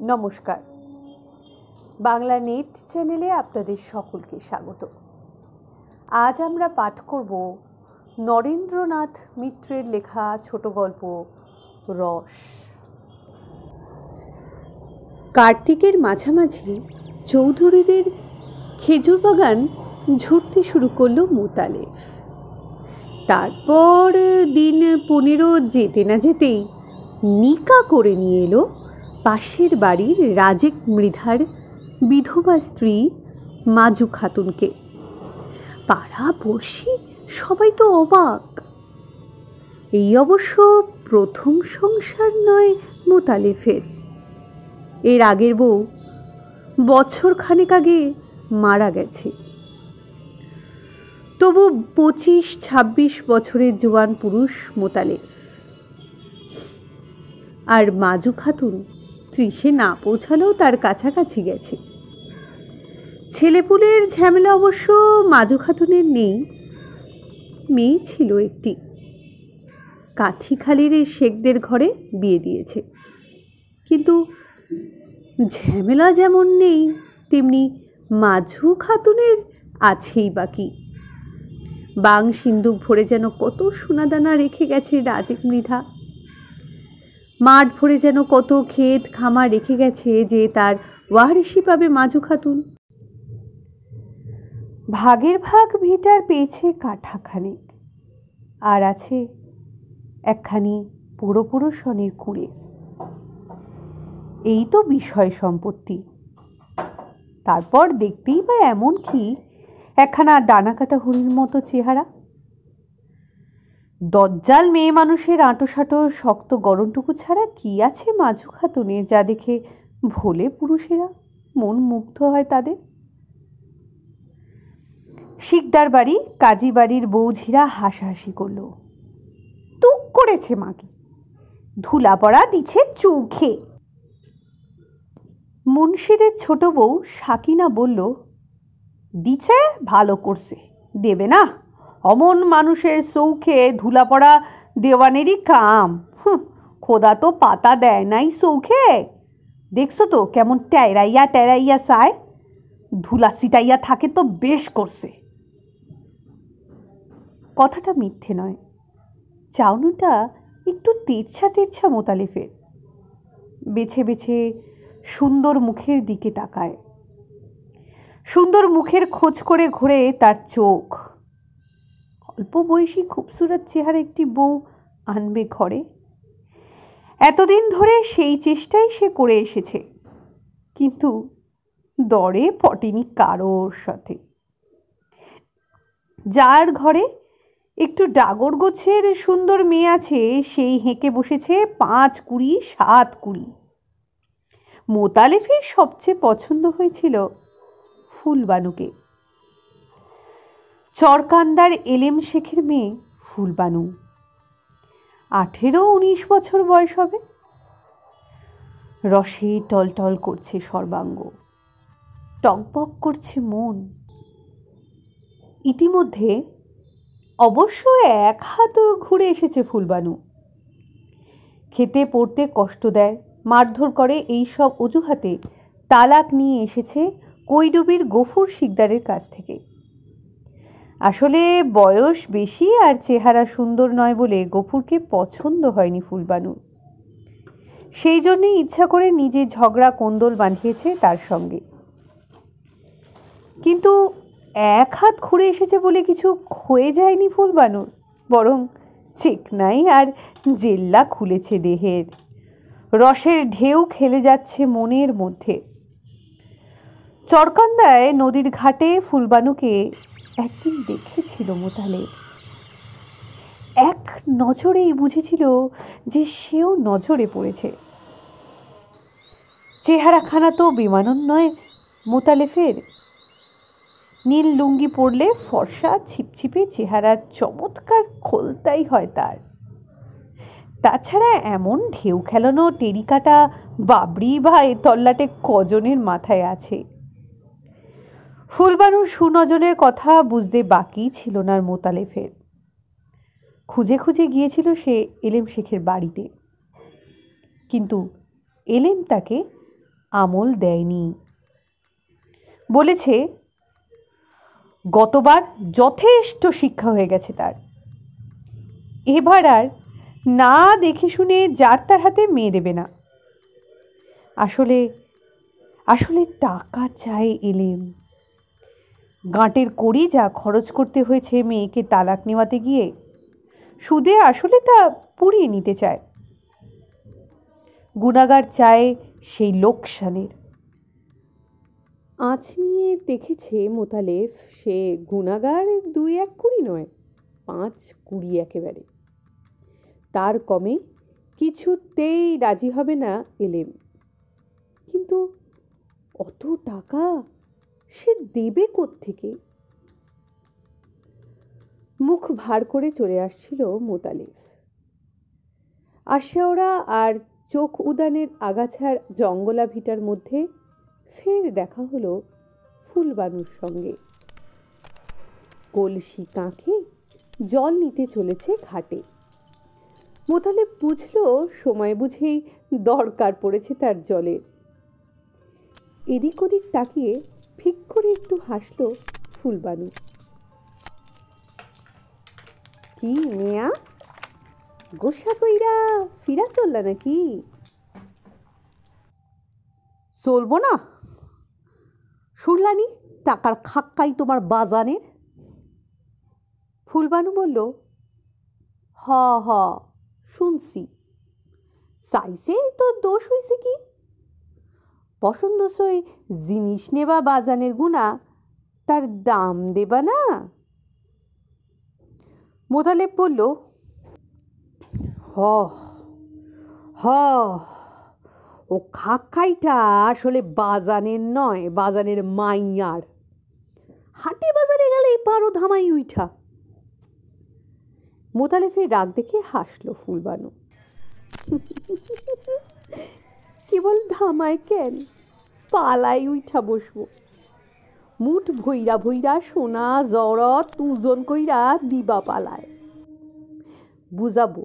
নমস্কার, বাংলা নেট চ্যানেলে আপনাদের সকলকে স্বাগত। আজ আমরা পাঠ করব নরেন্দ্রনাথ মিত্রের লেখা ছোট গল্প রস। কার্তিকের মাঝামাঝি চৌধুরীদের খেজুর বাগান ঝুরতে শুরু করলো মোতালেব। তারপর দিন 15 যেতে না যেতেই নিকা করে নিয়ে এলো পাশের বাড়ির রাজেক মৃধার বিধবা স্ত্রী মাজু খাতুনকে। পাড়া পড়শি সবাই তো অবাক। এই অবশ্য প্রথম সংসার নয় মোতালেফের। এর আগের বউ বছর খানেক আগে মারা গেছে। তবু 25-26 বছরের জোয়ান পুরুষ মোতালেফ, আর মাজু খাতুন 30-এ না পৌঁছালেও তার কাছাকাছি গেছে। ছেলেপুলের ঝামেলা অবশ্য মাজু খাতুনের নেই। মেয়ে ছিল একটি, কাঠিখালির শেখদের ঘরে বিয়ে দিয়েছে। কিন্তু ঝামেলা যেমন নেই, তেমনি মাজু খাতুনের আছেই বাকি। বাং সিন্দুক ভরে যেন কত সোনাদানা রেখে গেছে রাজেক মৃধা। মাঠ ভরে যেন কত ক্ষেত খামার রেখে গেছে যে তার ওয়ারিশি পাবে মাজু খাতুন। ভাগের ভাগ ভিটার পেয়েছে কাঠাখানেক, আর আছে একখানি পুরো সনের কুঁড়ে। এই তো বিষয় সম্পত্তি। তারপর দেখতেই বা এমন কি একখানা ডানা কাটা হরিণ মতো চেহারা। দজ্জাল মেয়ে মানুষের আঁটোসাঁটো শক্ত গরমটুকু ছাড়া কি আছে মাজু খাতুনের, যা দেখে ভোলে পুরুষেরা মন মুগ্ধ হয় তাদের। শিকদার বাড়ি কাজী বাড়ির বৌঝিরা হাসাহাসি করল। তুক করেছে মাগি, ধুলা পড়া দিছে চোখে। মুন্সিদের ছোট বউ সাকিনা বলল, দিছে ভালো করছে, দেবে না? অমন মানুষের চৌখে ধুলা পড়া দেওয়ানেরই কাম। খোদা তো পাতা দেয় নাই চৌখে। দেখছো তো কেমন টেরাইয়া চায়, ধুলা ছিটাইয়া থাকে তো বেশ করছে। কথাটা মিথ্যে নয়। চাউনিটা একটু তেরছা মোতালেফের। বেছে বেছে সুন্দর মুখের দিকে তাকায়। সুন্দর মুখের খোঁজ করে ঘোরে তার চোখ। অল্প বয়সী খুবসুরত চেহারা একটি বউ আনবে ঘরে। এতদিন ধরে সেই চেষ্টাই সে করে এসেছে, কিন্তু দরে পটেনি কারোর সাথে। যার ঘরে একটু ডাগর গোছের সুন্দর মেয়ে আছে, সেই হেঁকে বসেছে 5-20, 7-20। মোতালেফের সবচেয়ে পছন্দ হয়েছিল ফুলবানুকে। চরকান্দার এলেম শেখের মেয়ে ফুলবানু। 18-19 বছর বয়স হবে। রসে টলটল করছে সর্বাঙ্গ, টকবক করছে মন। ইতিমধ্যে অবশ্য 1 হাত ঘুরে এসেছে ফুলবানু। খেতে পড়তে কষ্ট দেয়, মারধর করে, এই সব অজুহাতে তালাক নিয়ে এসেছে কৈডুবির গফুর শিকদারের কাছ থেকে। আসলে বয়স বেশি আর চেহারা সুন্দর নয় বলে গফুরকে পছন্দ হয়নি ফুলবানুর। সেই জন্যই ইচ্ছা করে নিজে ঝগড়া কোন্দল বাঁধিয়েছে তার সঙ্গে। কিন্তু 1 হাত ঘুরে এসেছে বলে কিছু ক্ষয়ে যায়নি ফুলবানুর, বরং চেকনাই আর জেল্লা খুলেছে দেহের। রসের ঢেউ খেলে যাচ্ছে মনের মধ্যে। চরকান্দায় নদীর ঘাটে ফুলবানুকে একদিন দেখেছিল মোতালেব। এক নজরেই বুঝেছিল যে সেও নজরে পড়েছে। চেহারাখানা তো বেমানান নয় মোতালেফের। নীল লুঙ্গি পরলে ফর্সা ছিপছিপে চেহারার চমৎকার খোলতাই হয় তার। তাছাড়া এমন ঢেউ খেলানো টেরিকাটা বাবরি বা এ তল্লাটে কজনের মাথায় আছে? ফুলবানুর সুনজনের কথা বুঝতে বাকি ছিল না মোতালেফের। খুঁজে খুঁজে গিয়েছিল সে এলেম শেখের বাড়িতে, কিন্তু এলেম তাকে আমল দেয়নি। বলেছে গতবার যথেষ্ট শিক্ষা হয়ে গেছে তার, এবার আর না দেখে শুনে যার তার হাতে মেয়ে দেবে না। আসলে আসলে টাকা চাই এলেম। গাঁটের কড়ি যা খরচ করতে হয়েছে মেয়েকে তালাক নেওয়াতে গিয়ে, সুদে আসলে তা পুড়িয়ে নিতে চায়। গুনাগার চায় সেই লোকসানের। আঁচ নিয়ে দেখেছে মোতালেব, সে গুনাগার 2-1 কুড়ি নয়, 5 কুড়ি একেবারে। তার কমে কিছুতেই রাজি হবে না এলেম। কিন্তু অত টাকা সে দেবে কোত্থেকে? মুখ ভার করে চলে আসছিল মোতালেব। আশাওরা আর চোখ উদানের আগাছার জঙ্গলা ভিটার মধ্যে ফের দেখা হলো ফুলবানুর সঙ্গে। কলসি কাঁখে জল নিতে চলেছে ঘাটে। মোতালেব বুঝল সময় বুঝেই দরকার পড়েছে তার জলের। এদিক ওদিক তাকিয়ে ফিক করে একটু হাসল ফুলবানু। কি মেয়া, গোসা কইরা ফিরা চললা নাকি? চলবো না? শুনলানি টাকার খাক্কাই তোমার বাজানের। ফুলবানু বলল, হ হ শুনছি। চাইছে তো দোষ হয়েছে কি? পছন্দসই জিনিস নেবা বাজানের গুণা, তার দাম দেবা না? মোতালেব বলল, হ হ ও খাক্কাইটা আসলে বাজানের নয়, বাজানের মাইয়ার। হাটে বাজারে গেলে পারো ধামাই উঠা। মোতালেবের রাগ দেখে হাসল ফুলবানু। কেবল ধামায় কেন, পালাই উঠা বসবো। মুঠ ভৈরা ভৈরা সোনা জড়ত ওজন কইরা দিবা পালায়। বুঝাবো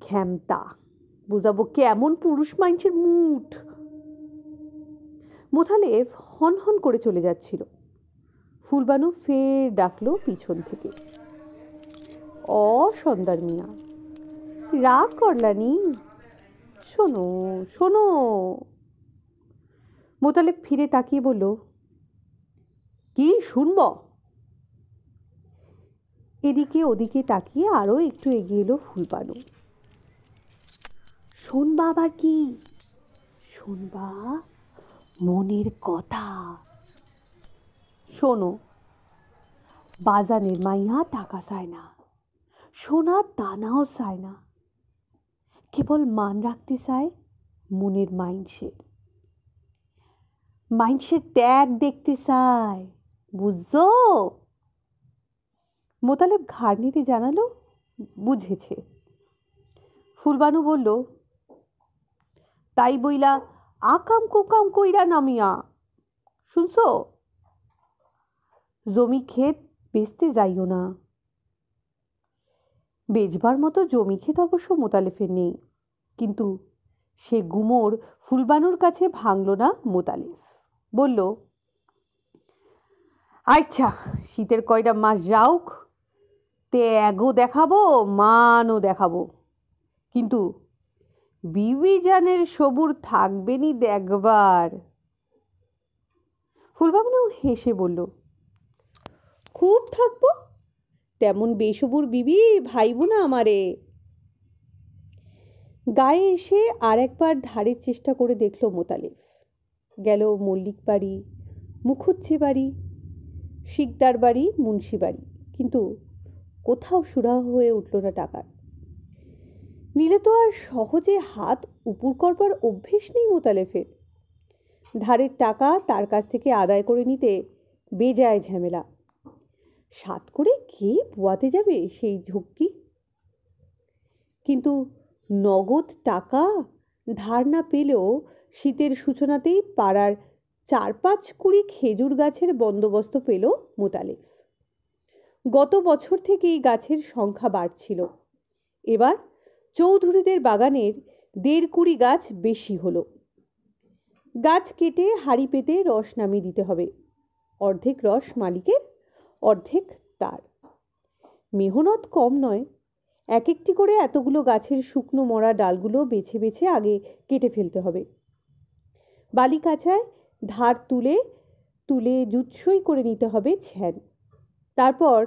ক্ষমতা, বুঝাবো কেমন পুরুষ মানুষের মুঠ। মোতালেব হন হন করে চলে যাচ্ছিল। ফুলবানু ফের ডাকলো পিছন থেকে, অ সন্দার মিয়া, রাগ করলানি, শোনো শোনো। মোতালেব ফিরে তাকিয়ে বলল, কি শুনব? এদিকে ওদিকে তাকিয়ে আরও একটু এগিয়ে এলো ফুলবানু। শুনবা আবার কি? শুনবা মনের কথা। শোনো, বাজানের মাইয়া টাকা চায় না, সোনার দানাও চায় না, কেবল মান রাখতে চায় মনের মাইন্সের ত্যাগ দেখতে চায়, বুঝছো? মোতালেব ঘাড় নেড়ে জানালো, বুঝেছে। ফুলবানু বলল, তাই বইলা আকাম কুকাম কইরা নামিয়া, শুনছো? জমি ক্ষেত বেচতে যাইও না। বেচবার মতো জমি ক্ষেত অবশ্য মোতালেবের নেই, কিন্তু সে গুমর ফুলবানুর কাছে ভাঙল না মোতালেব। বলল, আচ্ছা শীতের কয়টা মাস যাওক, ত্যাগও দেখাবো মানও দেখাবো, কিন্তু বিবিজানের সবুর থাকবেনি দেখবার। ফুলবানু হেসে বলল, খুব থাকবো, তেমন বেসবুর বিবি ভাইব না আমারে। গায়ে এসে আর একবার ধারের চেষ্টা করে দেখল মোতালেব। গেল মল্লিক বাড়ি, মুখুজ্জে বাড়ি, শিকদার বাড়ি, মুন্সি বাড়ি, কিন্তু কোথাও সুরাহ হয়ে উঠল না টাকার। নিলে তো আর সহজে হাত উপুর করবার অভ্যেস নেই মোতালেবের। ধারের টাকা তার কাছ থেকে আদায় করে নিতে বেজায় ঝামেলা। সাত করে কে পোয়াতে যাবে সেই ঝক্কি? কিন্তু নগদ টাকা ধার না পেলেও শীতের সূচনাতেই পাড়ার 4-5 কুড়ি খেজুর গাছের বন্দোবস্ত পেল মোতালেব। গত বছর থেকেই গাছের সংখ্যা বাড়ছিল। এবার চৌধুরীদের বাগানের 1.5 কুড়ি গাছ বেশি হলো। গাছ কেটে হাঁড়ি পেতে রস নামিয়ে দিতে হবে। অর্ধেক রস মালিকের, অর্ধেক তার। মেহনত কম নয়। এক একটি করে এতগুলো গাছের শুকনো মরা ডালগুলো বেছে বেছে আগে কেটে ফেলতে হবে। বালি কাঁচায় ধার তুলে তুলে জুৎসই করে নিতে হবে ছ্যান। তারপর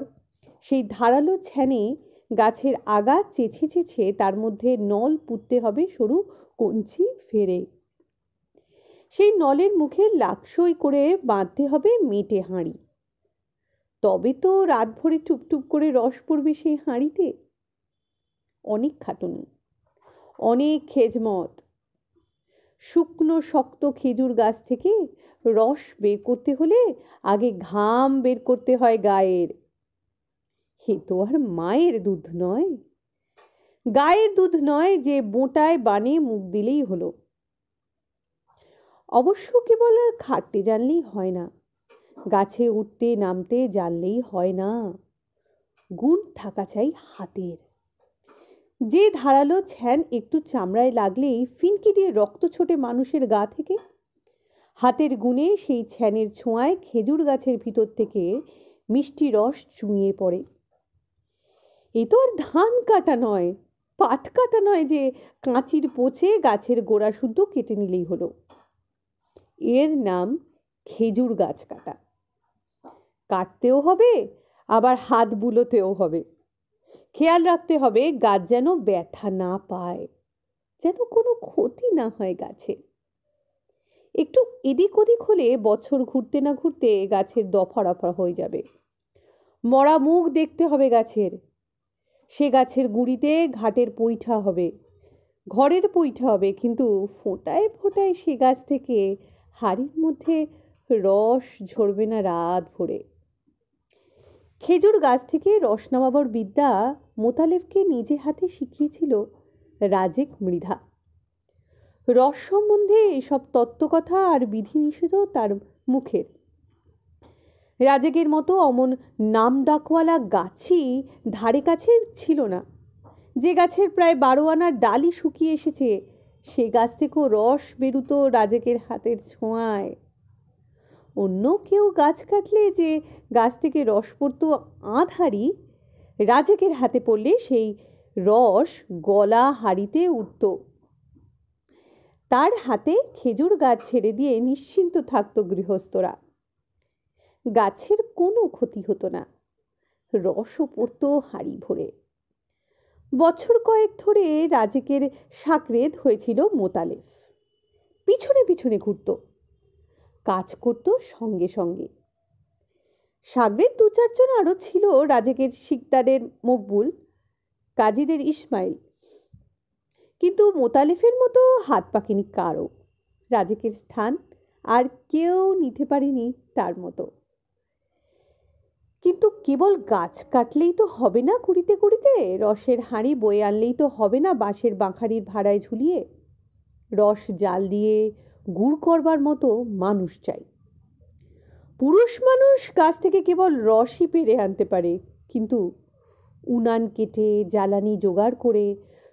সেই ধারালো ছ্যানে গাছের আগা চেঁচে চেঁচে তার মধ্যে নল পুঁততে হবে সরু কঞ্চি ফেরে। সেই নলের মুখে লাকসই করে বাঁধতে হবে মেটে হাঁড়ি। তবে তো রাত ভরে টুপটুপ করে রস পড়বে সেই হাঁড়িতে। অনেক খাটুনি, অনেক খেজমত। শুকনো শক্ত খেজুর গাছ থেকে রস বের করতে হলে আগে ঘাম বের করতে হয় গায়ের। এ তো আর মায়ের দুধ নয়, গায়ের দুধ নয় যে বোঁটায় বানে মুখ দিলেই হলো। অবশ্য কেবল খাটতে জানলেই হয় না, গাছে উঠতে নামতে জানলেই হয় না, গুণ থাকা চাই হাতের। যে ধারালো ছ্যান একটু চামড়ায় লাগলেই ফিনকি দিয়ে রক্ত ছোটে মানুষের গা থেকে, হাতের গুণে সেই ছ্যানের ছোঁয়ায় খেজুর গাছের ভিতর থেকে মিষ্টি রস চুঁইয়ে পড়ে। এ তো আর ধান কাটা নয়, পাট কাটা নয় যে কাঁচির পোচে গাছের গোড়া শুদ্ধ কেটে নিলেই হলো। এর নাম খেজুর গাছ কাটা। কাটতেও হবে, আবার হাত বুলোতেও হবে। খেয়াল রাখতে হবে গাছ যেন ব্যথা না পায়, যেন কোনো ক্ষতি না হয় গাছে। একটু এদিক ওদিক হলে বছর ঘুরতে না ঘুরতে গাছের দফা রফা হয়ে যাবে। মরা মুখ দেখতে হবে গাছের। সে গাছের গুঁড়িতে ঘাটের পৈঠা হবে, ঘরের পৈঠা হবে, কিন্তু ফোঁটায় ফোঁটায় সে গাছ থেকে হাড়ির মধ্যে রস ঝরবে না রাত ভরে। খেজুর গাছ থেকে রস নামাবার বিদ্যা মোতালেবকে নিজে হাতে শিখিয়েছিল রাজেক মৃধা। রস সম্বন্ধে এসব তত্ত্বকথা আর বিধিনিষেধও তার মুখের। রাজেকের মতো অমন নাম ডাকওয়ালা গাছই ধারে কাছে ছিল না। যে গাছের প্রায় 12 আনার ডালই শুকিয়ে এসেছে, সে গাছ থেকেও রস বেরুতো রাজেকের হাতের ছোঁয়ায়। অন্য কেউ গাছ কাটলে যে গাছ থেকে রস পড়তো আধ-হাঁড়ি, রাজেকের হাতে পড়লে সেই রস গলা হাঁড়িতে উঠত। তার হাতে খেজুর গাছ ছেড়ে দিয়ে নিশ্চিন্ত থাকতো গৃহস্থরা। গাছের কোনো ক্ষতি হতো না, রসও পড়তো হাঁড়ি ভরে। বছর কয়েক ধরে রাজেকের সাকরেদ হয়েছিল মোতালেব। পিছনে পিছনে ঘুরত, কাজ করত সঙ্গে সঙ্গে। সাগরেদ 2-4 জন আরও ছিল রাজেকের শিকদারের মকবুল, কাজীদের ইসমাইল। কিন্তু মোতালেফের মতো হাত পাকেনি কারও। রাজেকের স্থান আর কেউ নিতে পারেনি তার মতো। কিন্তু কেবল গাছ কাটলেই তো হবে না কুড়িতে কুড়িতে, রসের হাঁড়ি বয়ে আনলেই তো হবে না বাঁশের বাঁখারির ভাড়ায় ঝুলিয়ে। রস জাল দিয়ে গুড় করবার মতো মানুষ চাই। পুরুষ মানুষ গাছ থেকে কেবল রসই পেরে আনতে পারে, কিন্তু উনান কেটে জ্বালানি জোগাড় করে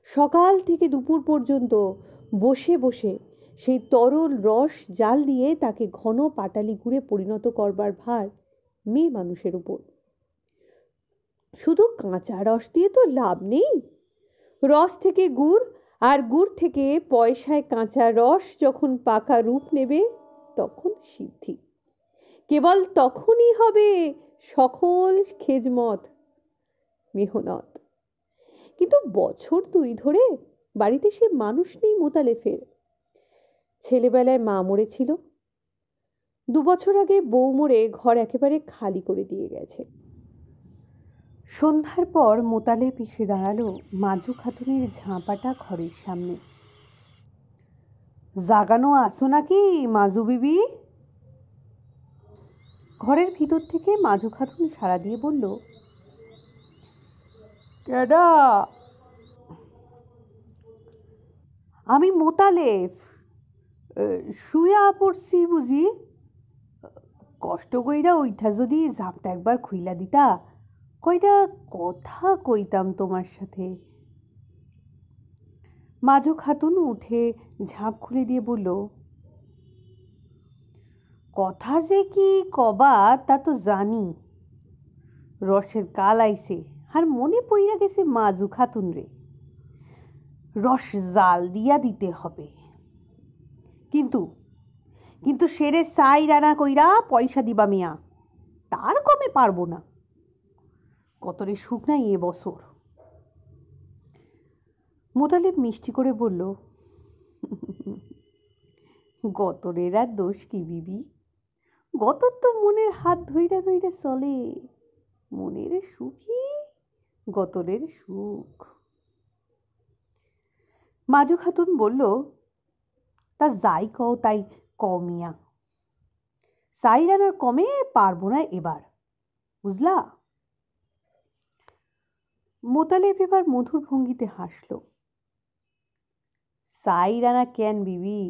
সকাল থেকে দুপুর পর্যন্ত বসে বসে সেই তরল রস জাল দিয়ে তাকে ঘন পাটালি গুড়ে পরিণত করবার ভার মেয়ে মানুষের উপর। শুধু কাঁচা রস দিয়ে তো লাভ নেই। রস থেকে গুড়, আর গুড় থেকে পয়সায় কাঁচা রস যখন পাকা রূপ নেবে, তখন সিদ্ধি। কেবল তখনই হবে সকল খেজমত, মেহনত। কিন্তু বছর 2 ধরে বাড়িতে সে মানুষ নেই মোতালেফের। ছেলেবেলায় মা মরেছিল, 2 বছর আগে বউ মরে ঘর একেবারে খালি করে দিয়ে গেছে। সন্ধ্যার পর মোতালেব এসে দাঁড়ালো মাজু খাতুনের ঝাঁপাটা ঘরের সামনে। জাগানো আসো নাকি মাজু বিবি? ঘরের ভিতর থেকে মাজু খাতুন সাড়া দিয়ে বলল, কেডা? আমি মোতালেব, শুয়া পড়ছি বুঝি। কষ্ট কইরা ওইটা যদি ঝাঁপটা একবার খুইলা দিতা, কয়টা কথা কইতাম তোমার সাথে। মাজু খাতুন উঠে ঝাঁপ খুলে দিয়ে বলল, কথা যে কি কবা তা তো জানি। রসের কাল আইছে আর মনে পইরা গেছে মাজু খাতুন রে, রস জাল দিয়া দিতে হবে। কিন্তু কিন্তু সেরে সাই রানা কইরা পয়সা দিবা মিয়া, তার কমে পারবো না। কতরে সুখ নাই এ বছর। মোতালেব মিষ্টি করে বলল, গতরের আর দোষ কি বিবি, গতর তো মনের হাত ধইরা ধইরা চলে। মনের সুখই গতরের সুখ। মাজু খাতুন বলল, তা যাই কও তাই কও মিয়া, সাই রানার কমে পারবো না এবার, বুঝলা? মোতালেব এবার মধুর ভঙ্গিতে হাসল। সাই রানা কেন বিবি,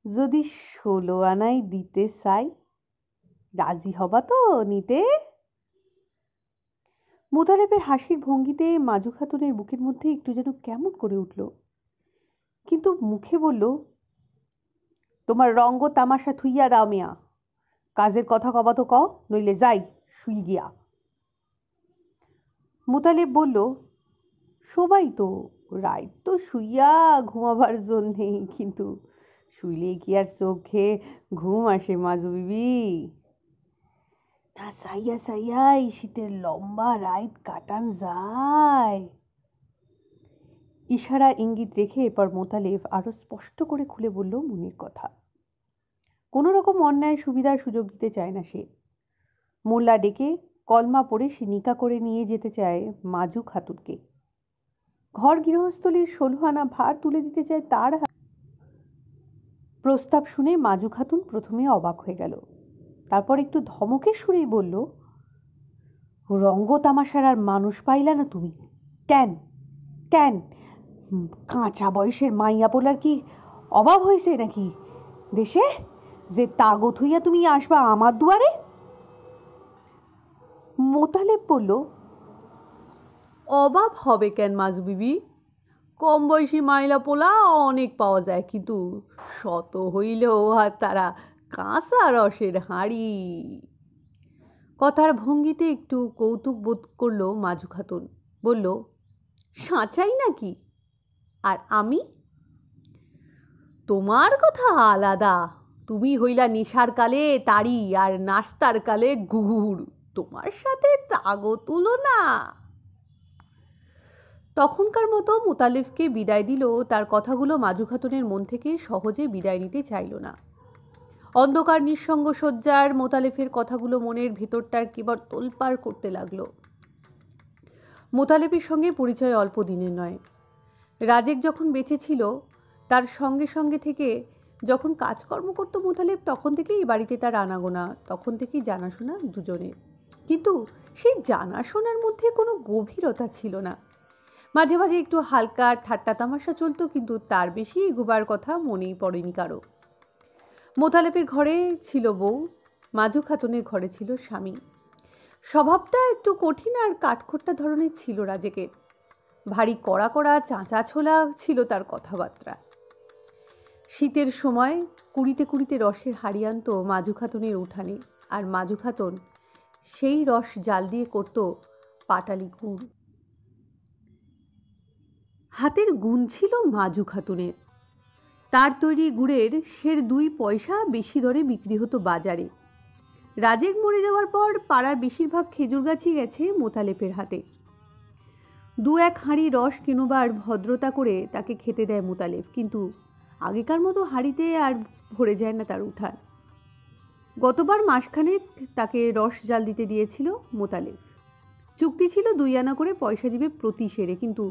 যদি 16 আনাই দিতে চাই, রাজি হবা তো নিতে? মোতালেবের হাসির ভঙ্গিতে মাজু খাতুনের বুকের মধ্যে একটু যেন কেমন করে উঠল, কিন্তু মুখে বলল, তোমার রঙ্গ তামাশা থুইয়া দাও মিয়া, কাজের কথা কবা তো কও, নইলে যাই শুই গিয়া। মোতালেব বলল, সবাই তো রাত তো শুইয়া ঘুমাবার জন্যেই, কিন্তু শুইলে কি আর চোখে ঘুম আসে মাজু বিবি? না সাইয়া সাইয়া এই শীতের লম্বা রাত কাটান যায়। ইশারা ইঙ্গিত রেখে এরপর মোতালেব আরো স্পষ্ট করে খুলে বলল মনের কথা। কোনো রকম অন্যায় সুবিধার সুযোগ দিতে চায় না সে। মোল্লা ডেকে কলমা পড়ে সে নিকা করে নিয়ে যেতে চায় মাজু খাতুনকে। ঘর গৃহস্থলীর 16 আনা ভার তুলে দিতে চায় তার। প্রস্তাব শুনে মাজু খাতুন প্রথমে অবাক হয়ে গেল, তারপর একটু ধমকের সুরেই বলল, রঙ্গ তামাশার আর মানুষ পাইলা না তুমি? কেন কেন কাঁচা বয়সের মাইয়া পোলার কি অভাব হয়েছে নাকি দেশে, যে তাগত হইয়া তুমি আসবা আমার দুয়ারে? মোতালেব বলল, অভাব হবে কেন মাজু বিবি, কম বয়সী মাইলা পোলা অনেক পাওয়া যায়, কিন্তু শত হইলেও আর তারা কাঁচা রসের হাঁড়ি। কথার ভঙ্গিতে একটু কৌতুক বোধ করল মাজু খাতুন। বলল, সাঁচাই নাকি? আর আমি? তোমার কথা আলাদা, তুমি হইলা নেশার কালে তাড়ি আর নাস্তার কালে গুড়, তোমার সাথে তাগো তুলনা। তখনকার মতো মোতালেবকে বিদায় দিল, তার কথাগুলো মাজু খাতুনের মন থেকে সহজে বিদায় নিতে চাইল না। অন্ধকার নিঃসঙ্গ শয্যার মোতালেবের কথাগুলো মনের ভেতরটার কেবল তোলপাড় করতে লাগলো। মোতালেবের সঙ্গে পরিচয় অল্প দিনের নয়। রাজেক যখন বেঁচে ছিল, তার সঙ্গে সঙ্গে থেকে যখন কাজকর্ম করতো মোতালেব, তখন থেকেই এই বাড়িতে তার আনাগোনা, তখন থেকেই জানাশোনা দুজনের। কিন্তু সেই জানাশোনার মধ্যে কোনো গভীরতা ছিল না। মাঝে মাঝে একটু হালকা ঠাট্টা তামাশা চলতো, কিন্তু তার বেশি এগোবার কথা মনেই পড়েনি কারো। মোতালেবের ঘরে ছিল বউ, মাজু খাতুনের ঘরে ছিল স্বামী। স্বভাবটা একটু কঠিন আর কাঠখোট্টা ধরনের ছিল রাজেকের। ভারী কড়া কড়া চাঁচা ছোলা ছিল তার কথাবার্তা। শীতের সময় কুড়িতে কুড়িতে রসের হাঁড়ি আনতো মাজু খাতুনের উঠানে, আর মাজু খাতুন সেই রস জাল দিয়ে করত পাটালি গুড়। হাতের গুণ ছিল মাজু খাতুনের। তার তৈরি গুড়ের সের 2 পয়সা বেশি দরে বিক্রি হতো বাজারে। রাজেক মরে যাওয়ার পর পাড়ার বেশিরভাগ খেজুর গাছই গেছে মোতালেবের হাতে। 2-1 হাঁড়ি রস কিনবার ভদ্রতা করে তাকে খেতে দেয় মোতালেব, কিন্তু আগেকার মতো হাঁড়িতে আর ভরে যায় না তার উঠান। গতবার মাসখানেক তাকে রস জাল দিতে দিয়েছিল মোতালেব। চুক্তি ছিল 2 আনা করে পয়সা দিবে প্রতি সেরে, কিন্তু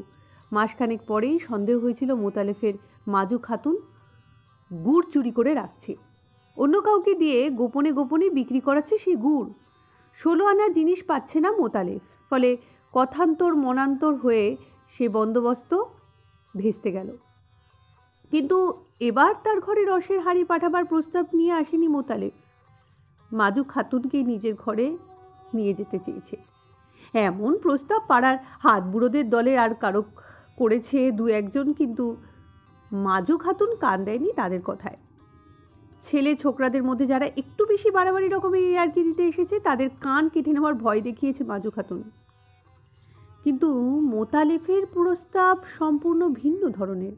মাসখানেক পরেই সন্দেহ হয়েছিল মোতালেবের মাজু খাতুন গুড় চুরি করে রাখছে, অন্য কাউকে দিয়ে গোপনে গোপনে বিক্রি করাচ্ছে সেই গুড়। 16 আনা জিনিস পাচ্ছে না মোতালেব, ফলে কথান্তর মনান্তর হয়ে সে বন্দোবস্ত ভেস্তে গেল। কিন্তু এবার তার ঘরে রসের হাঁড়ি পাঠাবার প্রস্তাব নিয়ে আসেনি মোতালেব, মাজু খাতুনকেই নিজের ঘরে নিয়ে যেতে চেয়েছে। এমন প্রস্তাব পাড়ার হাত বুড়োদের দলের আর কারো করেছে 2-1 জন, কিন্তু মাজু খাতুন কান দেয়নি তাদের কথায়। ছেলে ছোকরাদের মধ্যে যারা একটু বেশি বাড়াবাড়ি রকমের ইয়ার্কি দিতে এসেছে তাদের কান কেটে নেওয়ার ভয় দেখিয়েছে মাজু খাতুন। কিন্তু মোতালেফের প্রস্তাব সম্পূর্ণ ভিন্ন ধরনের।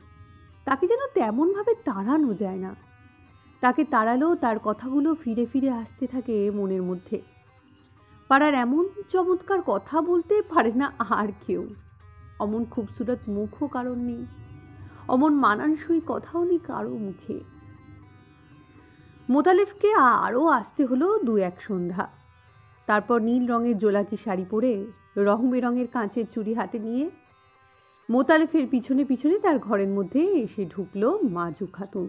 তাকে যেন তেমনভাবে তাড়ানো যায় না। তাকে তাড়ালেও তার কথাগুলো ফিরে ফিরে আসতে থাকে মনের মধ্যে। পাড়ার এমন চমৎকার কথা বলতে পারে না আর কেউ। অমন খুবসুরত মুখও কারণ নেই, অমন মানানসই কথাও নেই কারো মুখে। মোতালেফকে আরও আসতে হলো 2-1 সন্ধ্যা। তারপর নীল রঙের জোলাকি শাড়ি পরে রং বেরঙের কাঁচের চুড়ি হাতে নিয়ে মোতালেফের পিছনে পিছনে তার ঘরের মধ্যে এসে ঢুকলো মাজু খাতুন।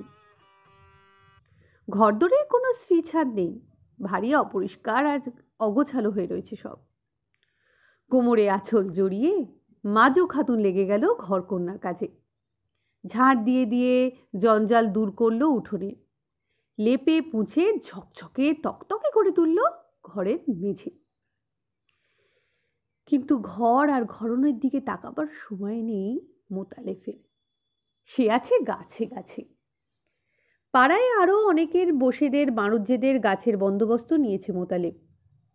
ঘরদোরে কোনো শ্রীছাদ নেই, ভারী অপরিষ্কার আর অগোছালো হয়ে রয়েছে সব। কোমরে আঁচল জড়িয়ে মাজু খাতুন লেগে গেল ঘরকন্যার কাজে। ঝাড় দিয়ে দিয়ে জঞ্জাল দূর করলো উঠোনে, লেপে পুছে ঝকঝকে তকতকে করে তুলল ঘরের মেঝে। কিন্তু ঘর আর ঘরনের দিকে তাকাবার সময় নেই মোতালেফের। সে আছে গাছে গাছে। পাড়ায় আরও অনেকের বসেদের বাণুজ্যেদের গাছের বন্দোবস্ত নিয়েছে মোতালেব।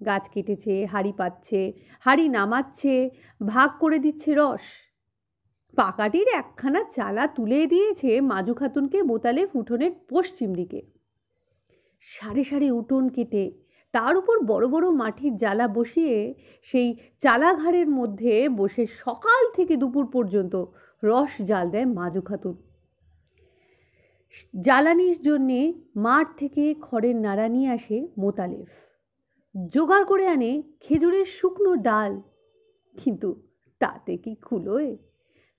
গাছ কেটেছে, হাঁড়ি পাচ্ছে, হাঁড়ি নামাচ্ছে, ভাগ করে দিচ্ছে রস। পাকাটির একখানা চালা তুলে দিয়েছে মাজু খাতুনকে মোতালেব উঠোনের পশ্চিম দিকে। সারি সারি উঠোন কেটে তার উপর বড় বড় মাটির জ্বালা বসিয়ে সেই চালাঘাড়ের মধ্যে বসে সকাল থেকে দুপুর পর্যন্ত রস জাল দেয় মাজু খাতুন। জ্বালানির জন্যে মাঠ থেকে খড়ের নাড়া নিয়ে আসে মোতালেফ। জোগাড় করে আনে খেজুরের শুকনো ডাল। কিন্তু তাতে কি কুলোয়?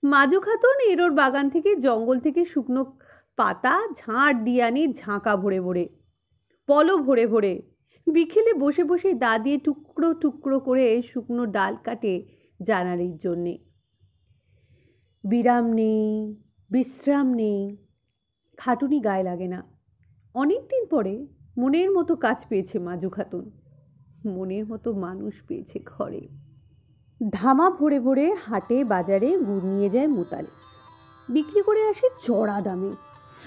মাজু খাতুন এরোর বাগান থেকে জঙ্গল থেকে শুকনো পাতা ঝাড় দিয়ে আনে ঝাঁকা ভরে ভরে, পলো ভরে ভরে। বিকেলে বসে বসে দা দিয়ে টুকরো টুকরো করে শুকনো ডাল কাটে জানালির জন্যে। বিরাম নেই, বিশ্রাম নেই, খাটুনি গায়ে লাগে না। অনেক দিন পরে মনের মতো কাজ পেয়েছে মাজু খাতুন, মনের মতো মানুষ পেয়েছে ঘরে। ধামা ভরে ভরে হাটে বাজারে গুড় নিয়ে যায় মোতালেব, বিক্রি করে আসে চড়া দামে।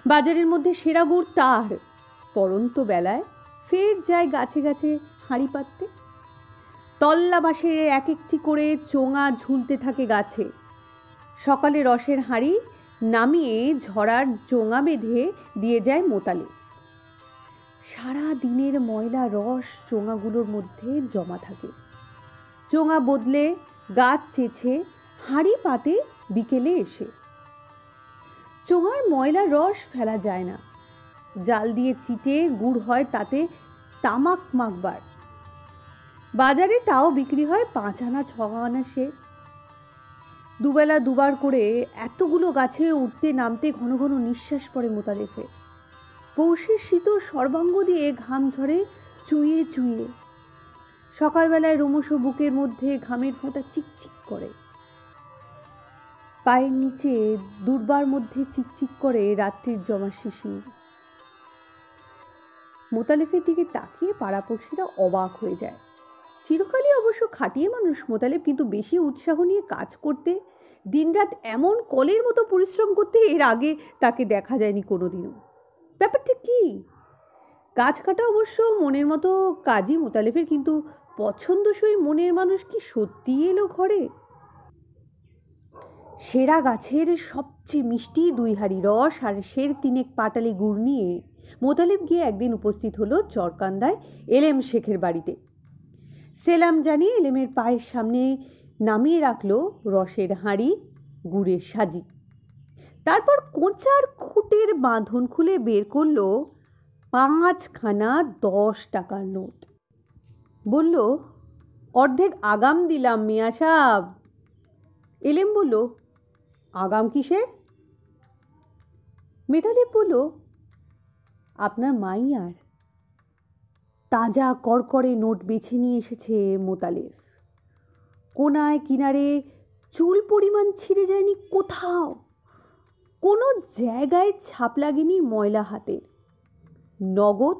বাজারের মধ্যে সেরা গুড় তার। পরন্ত বেলায় ফের যায় গাছে গাছে হাঁড়ি পাততে। তল্লা বাঁশের এক একটি করে চোঙা ঝুলতে থাকে গাছে। সকালে রসের হাঁড়ি নামিয়ে ঝরার চোঙা বেঁধে দিয়ে যায় মোতালেব। সারা দিনের ময়লা রস চোঙাগুলোর মধ্যে জমা থাকে। চোঙা বদলে গাছ চেঁচে হাঁড়ি পাতে বিকেলে এসে। চোঙার ময়লা রস ফেলা যায় না, জাল দিয়ে চিটে গুড় হয় তাতে তামাক মাখবার। বাজারে তাও বিক্রি হয় 5 আনা 6 আনা সে। দুবেলা দুবার করে এতগুলো গাছে উঠতে নামতে ঘন ঘন নিঃশ্বাস পড়ে মোতালেফে। পৌষের শীতল সর্বাঙ্গ দিয়ে ঘাম ঝরে চুইয়ে চুইয়ে। সকালবেলায় রোমশ বুকের মধ্যে ঘামের ফোঁটা চিকচিক করে। পায়ের নিচে দুর্বার মধ্যে চিকচিক করে রাত্রির জমা শিশির। মোতালেফের দিকে তাকিয়ে পাড়াপড়শিরা অবাক হয়ে যায়। চিরকালই অবশ্য খাটিয়ে মানুষ মোতালেব, কিন্তু বেশি উৎসাহ নিয়ে কাজ করতে, দিনরাত এমন কলের মতো পরিশ্রম করতে এর আগে তাকে দেখা যায়নি কোনোদিনও। ব্যাপারটা কি? গাছ কাটা অবশ্য মনের মতো কাজই মোতালেফের, কিন্তু পছন্দসই মনের মানুষ কি সত্যি এলো ঘরে? সেরা গাছের সবচেয়ে মিষ্টি 2 হাঁড়ি রস আর সের 3 পাটালি গুড় নিয়ে মোতালেব গিয়ে একদিন উপস্থিত হলো চরকান্দায় এলেম শেখের বাড়িতে। সেলাম জানিয়ে এলেমের পায়ের সামনে নামিয়ে রাখলো রসের হাঁড়ি, গুড়ের সাজি। তারপর কোঁচার খুঁটের বাঁধন খুলে বের করলো 5 খানা 10 টাকার নোট। বলল, অর্ধেক আগাম দিলাম মিয়া সাহেব। এলেম বলল, আগাম কিসের? মোতালেব বলল, আপনার মাইয়ার। তাজা করকরে নোট বেছে নিয়ে এসেছে মোতালেব। কোনায় কিনারে চুল পরিমাণ ছিঁড়ে যায়নি কোথাও, কোনো জায়গায় ছাপ লাগেনি ময়লা হাতের। নগদ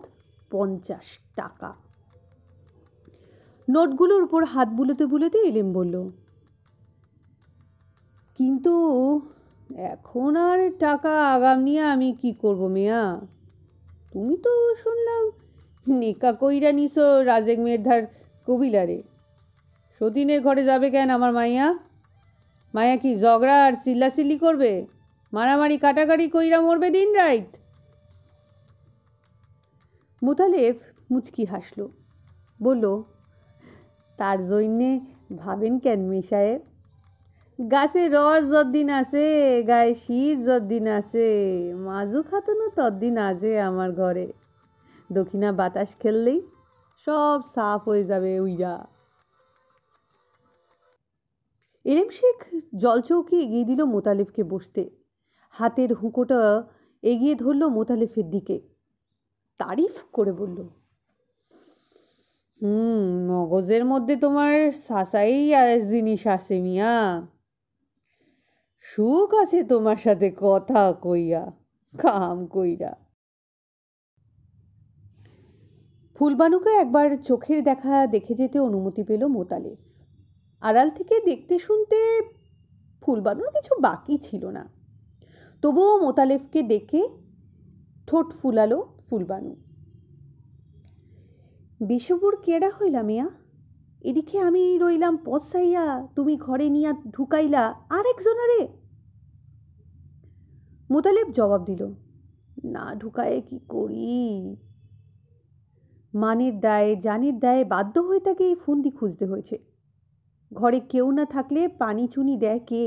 50 টাকা। নোটগুলোর উপর হাত বুলোতে বুলোতে এলেম বলল, কিন্তু এখন আর টাকা আগাম নিয়ে আমি কি করব মিয়া? তুমি তো শুনলাম নেকা কইরা নিছো রাজেক মেয়ের কবিলারে। সতীনের ঘরে যাবে কেন আমার মাইয়া? মায়া কি ঝগড়া আর চিল্লাচিল্লি করবে? মারামারি কাটাকাটি কইরা মরবে দিন রাইত? মোতালেব মুচকি হাসল, বলল, তার জন্যে ভাবেন কেন মেয়ে সাহেব? গাছে রস যদ্দিন আছে, গায়ে শীত যদ্দিন আছে, মাজু খাতুনও তদ্দিন আছে আমার ঘরে। দক্ষিণা বাতাস খেললেই সব সাফ হয়ে যাবে উইরা। এলেম শেখ জলচৌকি এগিয়ে দিল মোতালেবকে বসতে। হাতের হুঁকোটা এগিয়ে ধরল মোতালেফের দিকে, তারিফ করে বলল, মগজের মধ্যে তোমার সাসাই জিনিস আছে মিয়া। সুখ আছে তোমার সাথে কথা কইয়া, কাম কইরা। ফুলবানুকে একবার চোখের দেখা দেখে যেতে অনুমতি পেল মোতালেব। আড়াল থেকে দেখতে শুনতে ফুলবানুর কিছু বাকি ছিল না। তবুও মোতালেবকে ডেকে ঠোঁট ফুলালো ফুলবানু। বিষবুর কেডা হইলা মিয়া? এদিকে আমি রইলাম পচাইয়া, তুমি ঘরে নিয়া ঢুকাইলা আরেকজনারে। মোতালেব জবাব দিল, না ঢুকায়ে কি করি? মানের দায়ে জানের দায়ে বাধ্য হয়ে তাকে এই ফন্দি খুঁজতে হয়েছে। ঘরে কেউ না থাকলে পানি চুনি দেয় কে?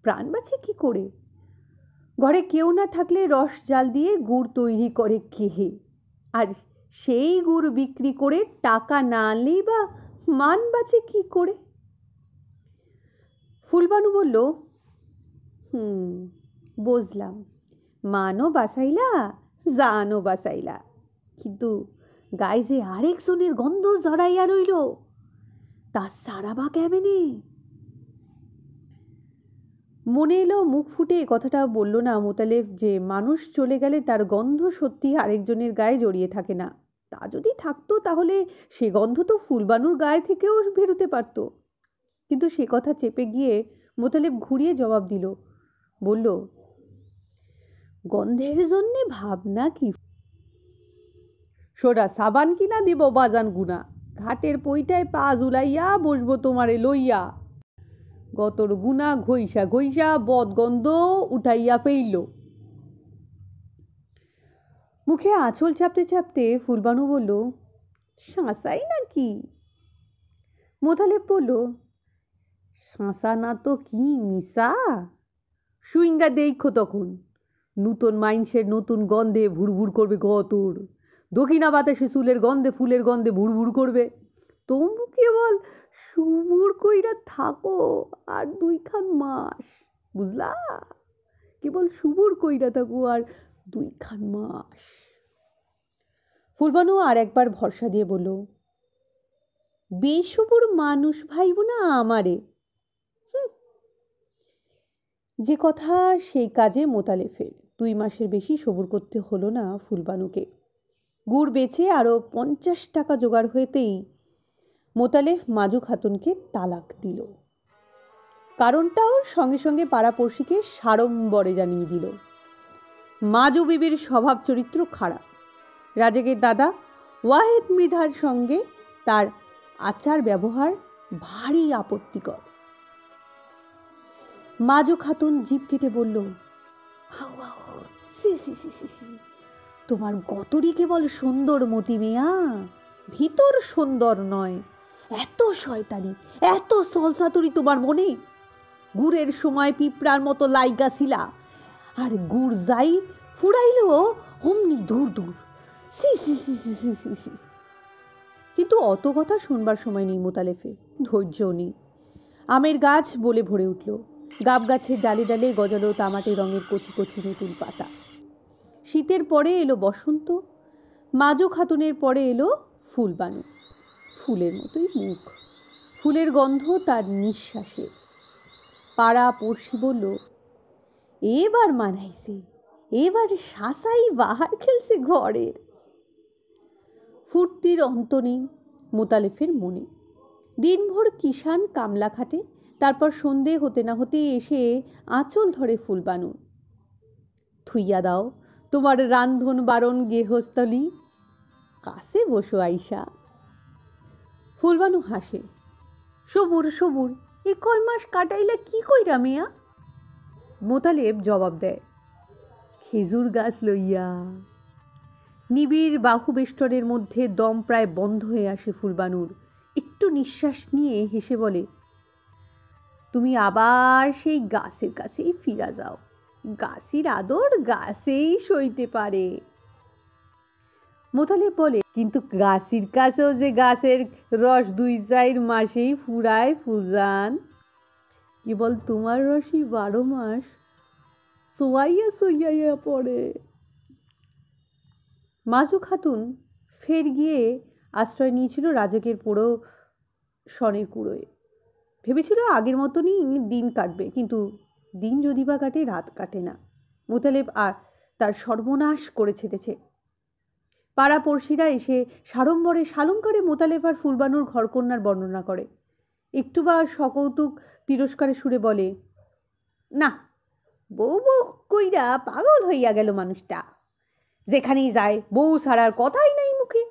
প্রাণ বাঁচে কি করে? ঘরে কেউ না থাকলে রস জাল দিয়ে গুড় তৈরি করে কে? আর সেই গুড় বিক্রি করে টাকা না আনলেই বা মান বাঁচে কি করে? ফুলবানু বলল, বুঝলাম, মানও বাঁচাইলা, জানও বাঁচাইলা, কিন্তু গায়ে যে আরেকজনের গন্ধ জড়াইয়া রইল, তা সারাবা কেমনে? মনে এলো মুখ ফুটে কথাটা বলল না মোতালেব যে মানুষ চলে গেলে তার গন্ধ সত্যি আরেকজনের গায়ে জড়িয়ে থাকে না। তা যদি থাকতো তাহলে সে গন্ধ তো ফুলবানুর গায়ে থেকেও বেরোতে পারত। কিন্তু সে কথা চেপে গিয়ে মোতালেব ঘুরিয়ে জবাব দিল, বলল, গন্ধের জন্যে ভাবনা কি? সোডা সাবান কিনা দিব বাজান গুনা, ঘাটের পইটায় পা জুলাইয়া বসবো তোমারে লইয়া। গতর গুনা ঘইসা ঘইসা বদগন্ধ উঠাইয়া ফেইল। মুখে আঁচল চাপতে চাপতে ফুলবানু বলল, শাঁসাই নাকি? মোতালেব বলল, শাঁসা না তো কি মিশা? সুইঙ্গা দেখো তখন নূতন মাইন্সের নতুন গন্ধে ভুড়ভুড় করবে গতর। দক্ষিণা বাতাসে চুলের গন্ধে ফুলের গন্ধে ভুড়ভুড় করবে। তবু কেবল সুবুর কইরা থাকো আর 2খান মাস, বুঝলা? কেবল সুবুর কইরা থাকো আর 2খান মাস। ফুলবানু আর একবার ভরসা দিয়ে বলল, বেসবুর মানুষ ভাইব না আমারে। যে কথা সেই কাজে মোতালেফের। 2 মাসের বেশি সবুর করতে হলো না ফুলবানুকে। গুড় বেচে আরও 50 টাকা জোগাড় হতেই মোতালেফ মাজু খাতুনকে তালাক দিল। কারণটাও সঙ্গে সঙ্গে পাড়াপড়শিকে সাড়ম্বরে জানিয়ে দিল। মাজু বিবির স্বভাব চরিত্র খারাপ। রাজেকের দাদা ওয়াহেদ মৃধার সঙ্গে তার আচার ব্যবহার ভারী আপত্তিকর। মাজু খাতুন জিভ কেটে বলল, তোমার গতরই কেবল সুন্দর মতি মেয়া, ভিতর সুন্দর নয়। এত শয়তানি, এত সলসাতুরি তোমার মনে? গুড়ের সময় পিঁপড়ার মতো লাইগা ছিলা, আর গুড় যাই ফুরাইল অমনি দূর দূর। সি সি সি সি সি সি সি। কিন্তু অত কথা শুনবার সময় নেই মোতালেফের, ধৈর্যও নেই। আমের গাছ বলে ভরে উঠল। গাব গাছের ডালে ডালে গজালো তামাটে রঙের কচি কচি নতুন পাতা। শীতের পরে এলো বসন্ত। মাজু খাতুনের পরে এলো ফুলবানু। ফুলের মতোই মুখ, ফুলের গন্ধ তার নিঃশ্বাসে। পাড়া পড়শি বলল, এবার মানাইছে, এবার শাসাই বাহার খেলছে ঘরের। ফুর্তির অন্ত নেই মোতালেফের মনে। দিনভর কিষান কামলা খাটে, তারপর সন্ধে হতে না হতে এসে আঁচল ধরে ফুলবানুর। থুইয়া দাও, তোমার রান্ধন বারণ গেহস্থলী, কাছে বসো আইসা। ফুলবানু হাসে। সবুর সবুর, এ কয় মাস কাটাইলে কি কইরা মেয়া? মোতালেব জবাব দেয়, খেজুর গাছ লইয়া। নিবিড় বাহুবেষ্টনের মধ্যে দম প্রায় বন্ধ হয়ে আসে ফুলবানুর। একটু নিঃশ্বাস নিয়ে হেসে বলে, তুমি আবার সেই গাছের কাছেই ফিরা যাও। গাছের আদর গাছেই সইতে পারে। মোতালেব বলে, কিন্তু গাছের কাছেও যে গাছের রস 2-4 মাসেই ফুরায় ফুলজান। কেবল তোমার রসই 12 মাস সোয়াইয়া সইয়াইয়া পড়ে। মাজু খাতুন ফের গিয়ে আশ্রয় নিয়েছিল রাজাকের পোড়ো সনের কুড়োয়। ভেবেছিল আগের মতনই দিন কাটবে, কিন্তু দিন যদি বা কাটে, রাত কাটে না। মোতালেব আর তার সর্বনাশ করে ছেড়েছে। পাড়াপড়শিরা এসে সাড়ম্বরে সালঙ্কারে মোতালেব আর ফুলবানুর ঘরকন্যার বর্ণনা করে। একটু বা সকৌতুক তিরস্কারে সুরে বলে, না, বউ বউ কইরা পাগল হইয়া গেল মানুষটা। যেখানেই যায় বউ ছাড়ার কথাই নাই মুখে।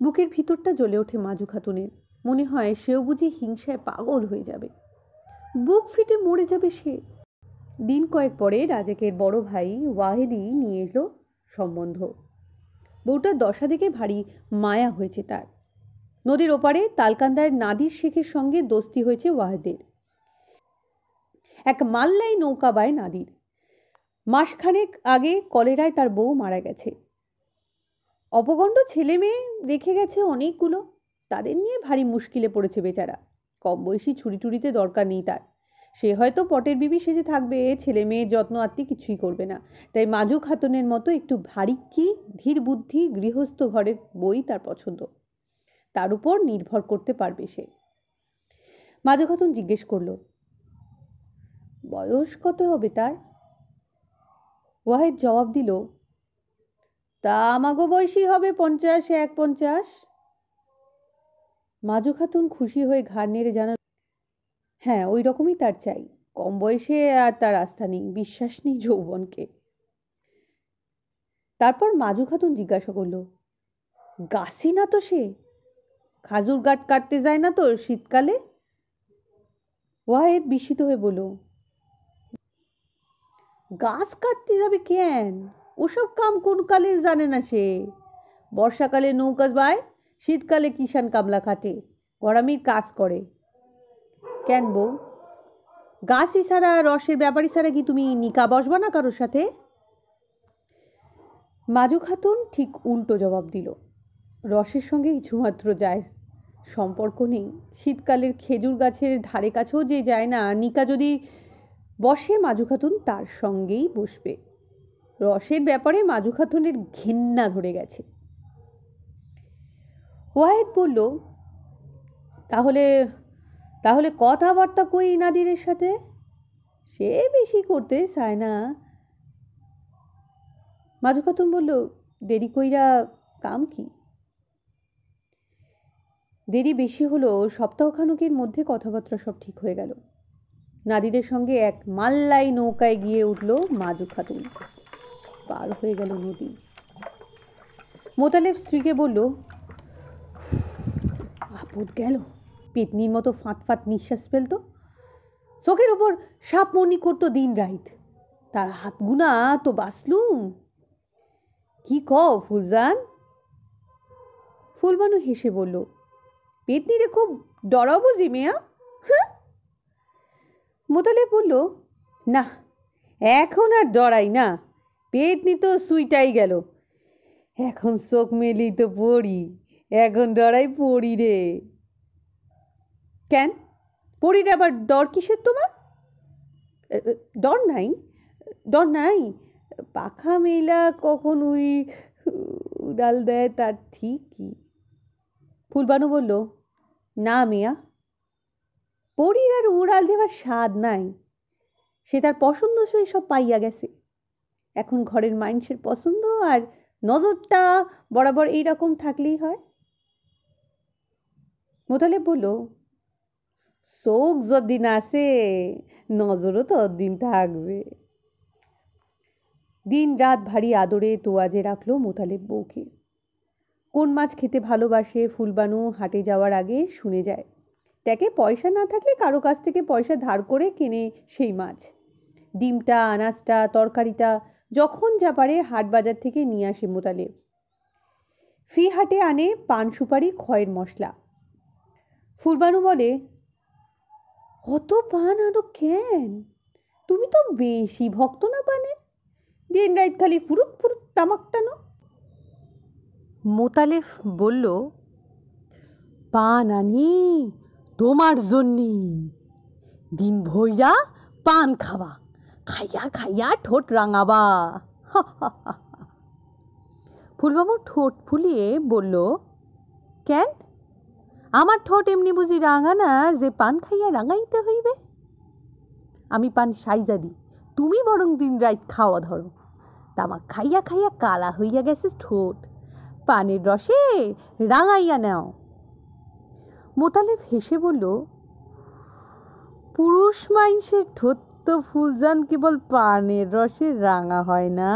বুকের ভিতরটা জ্বলে ওঠে মাজু খাতুনের। মনে হয় সেও বুঝি হিংসায় পাগল হয়ে যাবে, বুক ফেটে মরে যাবে সে। দিন কয়েক পরে রাজাকের বড় ভাই ওয়াহেদি নিয়ে এলো সম্বন্ধ। বউটার দশা দেখে ভারী মায়া হয়েছে তার। নদীর ওপারে তালকান্দার নাদির শেখের সঙ্গে দোস্তি হয়েছে ওয়াহেদের। এক মাল্লাই নৌকা বায় নাদির। মাসখানেক আগে কলেরায় তার বউ মারা গেছে। অপগণ্ড ছেলে মেয়ে রেখে গেছে অনেকগুলো। তাদের নিয়ে ভারী মুশকিলে পড়েছে বেচারা। কম বয়সী ছুরি টুরিতে দরকার নেই তার। সে হয়তো পটের বিবি সেজে থাকবে, ছেলে মেয়ের যত্ন আত্মি কিছুই করবে না। তাই মাজু খাতুনের মতো একটু ভারিক্কি ধীর বুদ্ধি গৃহস্থ ঘরের বই তার পছন্দ। তার উপর নির্ভর করতে পারবে সে। মাজু খাতুন জিজ্ঞেস করল, বয়স কত হবে তার? ওয়াহেদ জবাব দিল, তা আমাগো বয়সী হবে 50-51। মাজু খাতুন খুশি হয়ে ঘাড় নেড়ে জানাল, হ্যাঁ, ওই রকমই তার চাই। কম বয়সে আর তার আস্থা নেই, বিশ্বাস নেই যৌবনকে। তারপর মাজু খাতুন জিজ্ঞাসা করল, গাছি না তো সে? খাজুর গাছ কাটতে যায় না তো শীতকালে? ওয়াহেদ বিস্মিত হয়ে বলল, গাছ কাটতে যাবে কেন? ওসব কাম কোন কালে জানে না সে। বর্ষাকালে নৌকা বায়, শীতকালে কিষান কামলা খাটে, গরামির কাজ করে। কেন বউ, গাছই ছাড়া রসের ব্যাপারী ছাড়া কি তুমি নিকা বসবা না কারোর সাথে? মাজু খাতুন ঠিক উল্টো জবাব দিল, রসের সঙ্গে কিছুমাত্র যায় সম্পর্ক নেই। শীতকালের খেজুর গাছের ধারে কাছেও যে যায় না, নিকা যদি বসে মাজু খাতুন তার সঙ্গেই বসবে। রসের ব্যাপারে মাজু খাতুনের ঘেন্না ধরে গেছে। ওয়াহেদ বলল, তাহলে তাহলে কথাবার্তা কই নাদিরের সাথে? সে বেশি করতে চায় না। মাজু খাতুন বলল, দেরি কইরা কাম কি? দেরি বেশি হলো, সপ্তাহখানেকের মধ্যে কথাবার্তা সব ঠিক হয়ে গেল। নাদিরের সঙ্গে এক মাল্লাই নৌকায় গিয়ে উঠল মাজু খাতুন। পার হয়ে গেল নদী। মোতালেব স্ত্রীকে বলল, আপদ গেল। পেতনির মতো ফাঁত ফাঁত নিঃশ্বাস ফেলত। চোখের ওপর সাপ মনি করতো দিন রাইত। তার হাত গুনা তো বাঁচলুম। কি কও ফুলজান? ফুলবানু হেসে বলল, পেতনিরে খুব ডরাও বুঝি মেয়া? মোতালেব বলল, না, এখন আর ডরাই না। পেতনি তো সুইটাই গেল। এখন চোখ মেলি তো পড়ি। এখন ডরাই পড়ি রে। কেন, পড়ির আবার ডর কিসের তোমার? ডর নাই, ডর নাই। পাখা মেলা কখন উড়াল দেয় তার ঠিক কি? ফুলবানু বলল, না মেয়া, পরীর আর উড়াল দেওয়ার স্বাদ নাই। সে তার পছন্দ সই সব পাইয়া গেছে। এখন ঘরের মানুষের পছন্দ আর নজরটা বরাবর এইরকম থাকলেই হয়। মোতালেব বলল, চোখ যতদিন আছে নজরও ততদিন থাকবে। দিন রাত ভারী আদরে তোয়াজে রাখলো মোতালেব বউকে। কোন মাছ খেতে ভালোবাসে ফুলবানু হাটে যাওয়ার আগে শুনে যায়। ট্যাকে পয়সা না থাকলে কারো কাছ থেকে পয়সা ধার করে কেনে সেই মাছ। ডিমটা, আনাজটা, তরকারিটা যখন যা পারে হাট বাজার থেকে নিয়ে আসে মোতালেব। ফি হাটে আনে পান সুপারি, খয়ের মশলা। ফুলবানু বলে, অত পান আরো কেন? তুমি তো বেশি ভক্ত না পানের, দিন রাত খালি ফুরুত ফুরুত তামাক টানো। মোতালেব বলল, পান আনি তোমার জন্যে, দিন ভইরা পান খাবা, খাইয়া খাইয়া ঠোঁট রাঙাবা। ফুলবাবু ঠোঁট ফুলিয়ে বলল, কেন? আমার ঠোঁট এমনি বুঝি রাঙা না যে পান খাইয়া রাঙাইতে হইবে? আমি পান সাইজা দিই, তুমি বরং দিন রাত খাওয়া ধরো। তামাক খাইয়া খাইয়া কালা হইয়া গেছে ঠোঁট, পানের রসে রাঙাইয়া নাও। মোতালেব হেসে বলল, পুরুষ মাইনসের ঠোঁট তো ফুলজান কেবল পানের রসে রাঙা হয় না,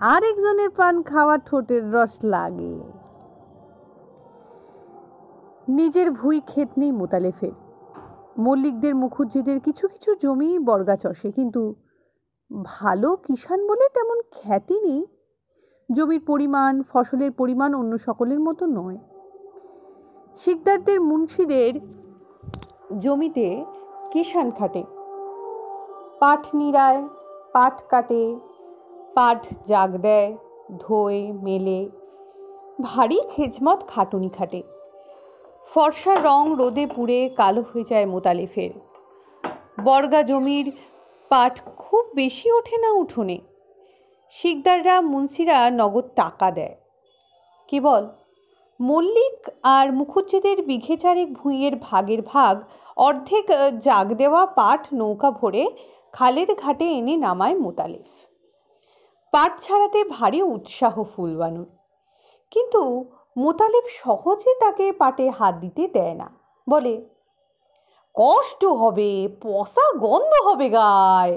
আরেকজনের পান খাওয়া ঠোঁটের রস লাগে। নিজের ভুঁই ক্ষেত নেই মোতালেফের। মল্লিকদের মুখুজ্জিদের কিছু কিছু জমি বর্গা চষে, কিন্তু ভালো কিষাণ বলে তেমন খ্যাতি নেই। জমির পরিমাণ, ফসলের পরিমাণ অন্য সকলের মতো নয়। শিকদারদের, মুন্সিদের জমিতে কিষাণ খাটে, পাট নিড়ায়, পাট কাটে, পাট জাগ দেয়, ধোয়, মেলে, ভারী খেজমত খাটুনি খাটে। ফর্সা রং রোদে পুড়ে কালো হয়ে যায় মোতালেফের। বর্গা জমির পাট খুব বেশি ওঠে না উঠোনে। শিকদাররা, মুন্সিরা নগদ টাকা দেয়। কেবল মল্লিক আর মুখুজ্জেদের বিঘে চারেক ভুঁইয়ের ভাগের ভাগ অর্ধেক জাগ দেওয়া পাট নৌকা ভরে খালের ঘাটে এনে নামায় মোতালেব। পাট ছাড়াতে ভারী উৎসাহ ফুলবানুর, কিন্তু মোতালেব সহজে তাকে পাটে হাত দিতে দেয় না। বলে, কষ্ট হবে, পচা গন্ধ হবে গায়ে।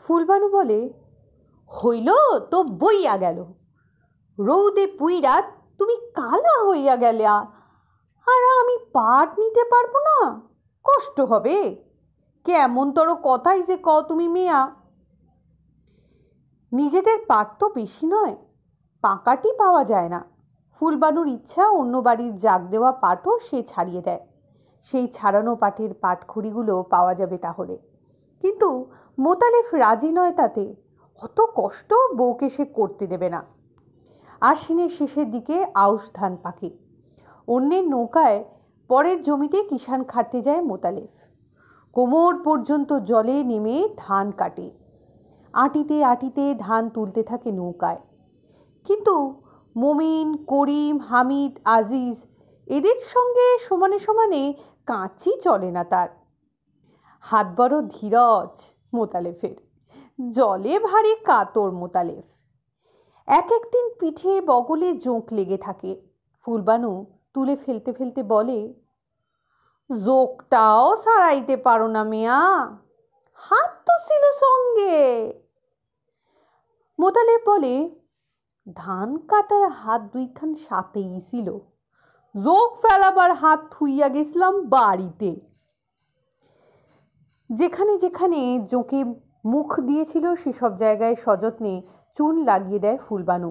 ফুলবানু বলে, হইল তো বইয়া গেল, রৌদে পুইরা তুমি কালা হইয়া গেলে, আর আমি পাট নিতে পারবো না, কষ্ট হবে। কেমন তোর কথাই যে কও তুমি মেয়া। নিজেদের পাট তো বেশি নয়, পাকাটি পাওয়া যায় না। ফুলবানুর ইচ্ছা অন্য বাড়ির জাগ দেওয়া পাটও সে ছাড়িয়ে দেয়, সেই ছাড়ানো পাটের পাটখড়িগুলো পাওয়া যাবে তাহলে। কিন্তু মোতালেব রাজি নয় তাতে, অত কষ্ট বউকে সে করতে দেবে না। আশ্বিনের শেষের দিকে আউশ ধান পাকে, অন্যের নৌকায় পরের জমিতে কিষাণ খাটতে যায় মোতালেব। কোমর পর্যন্ত জলে নেমে ধান কাটে, আটিতে আটিতে ধান তুলতে থাকে নৌকায়। কিন্তু মমিন, করিম, হামিদ, আজিজ এদের সঙ্গে সমানে সমানে কাঁচি চলে না তার। হাত বড় ধীরজ মোতালেফের, জলে ভারী কাতর মোতালেব। এক একদিন পিঠে বগলে জোঁক লেগে থাকে। ফুলবানু তুলে ফেলতে ফেলতে বলে, জোকটাও সারাইতে পারো না মেয়া, হাত তো ছিল সঙ্গে। মোতালেব বলে, ধান কাটার হাত দুইখান সাথেই ছিল, জোক ফেলাবার হাত থুইয়া গেছিলাম বাড়িতে। যেখানে যেখানে জোঁকে মুখ দিয়েছিল সেসব জায়গায় সযত্নে চুন লাগিয়ে দেয় ফুলবানু।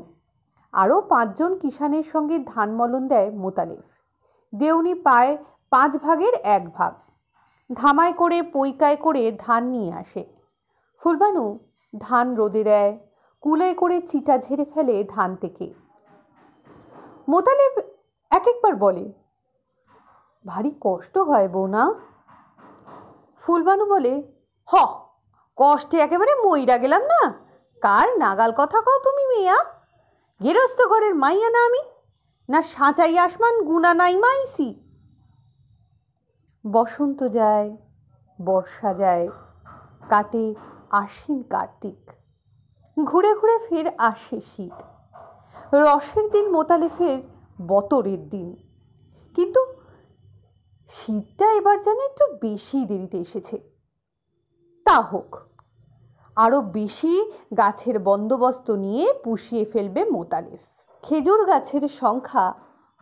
আরও 5 জন কিষাণের সঙ্গে ধান মলন দেয় মোতালেব। দেউনি পায় 5 ভাগের 1 ভাগ। ধামায় করে পৈকায় করে ধান নিয়ে আসে। ফুলবানু ধান রোদে দেয়, কুলায় করে চিটা ঝেড়ে ফেলে ধান থেকে। মোতালেব এক একবার বলে, ভারী কষ্ট হয় বউ না? ফুলবানু বলে, হ, কষ্টে একেবারে মইরা গেলাম না, কার নাগাল কথা কও তুমি মেয়া? গেরস্ত ঘরের মাইয়া না আমি, না সাঁচাই আসমান গুনা নাই মাইছি। বসন্ত যায়, বর্ষা যায়, কাটে আশ্বিন কার্তিক, ঘুরে ঘুরে ফের আসে শীত। রসের দিন মোতালেফের বতরের দিন, কিন্তু শীতটা এবার যেন একটু বেশি দেরিতে এসেছে। তা হোক, আরও বেশি গাছের বন্দোবস্ত নিয়ে পুষিয়ে ফেলবে মোতালেব। খেজুর গাছের সংখ্যা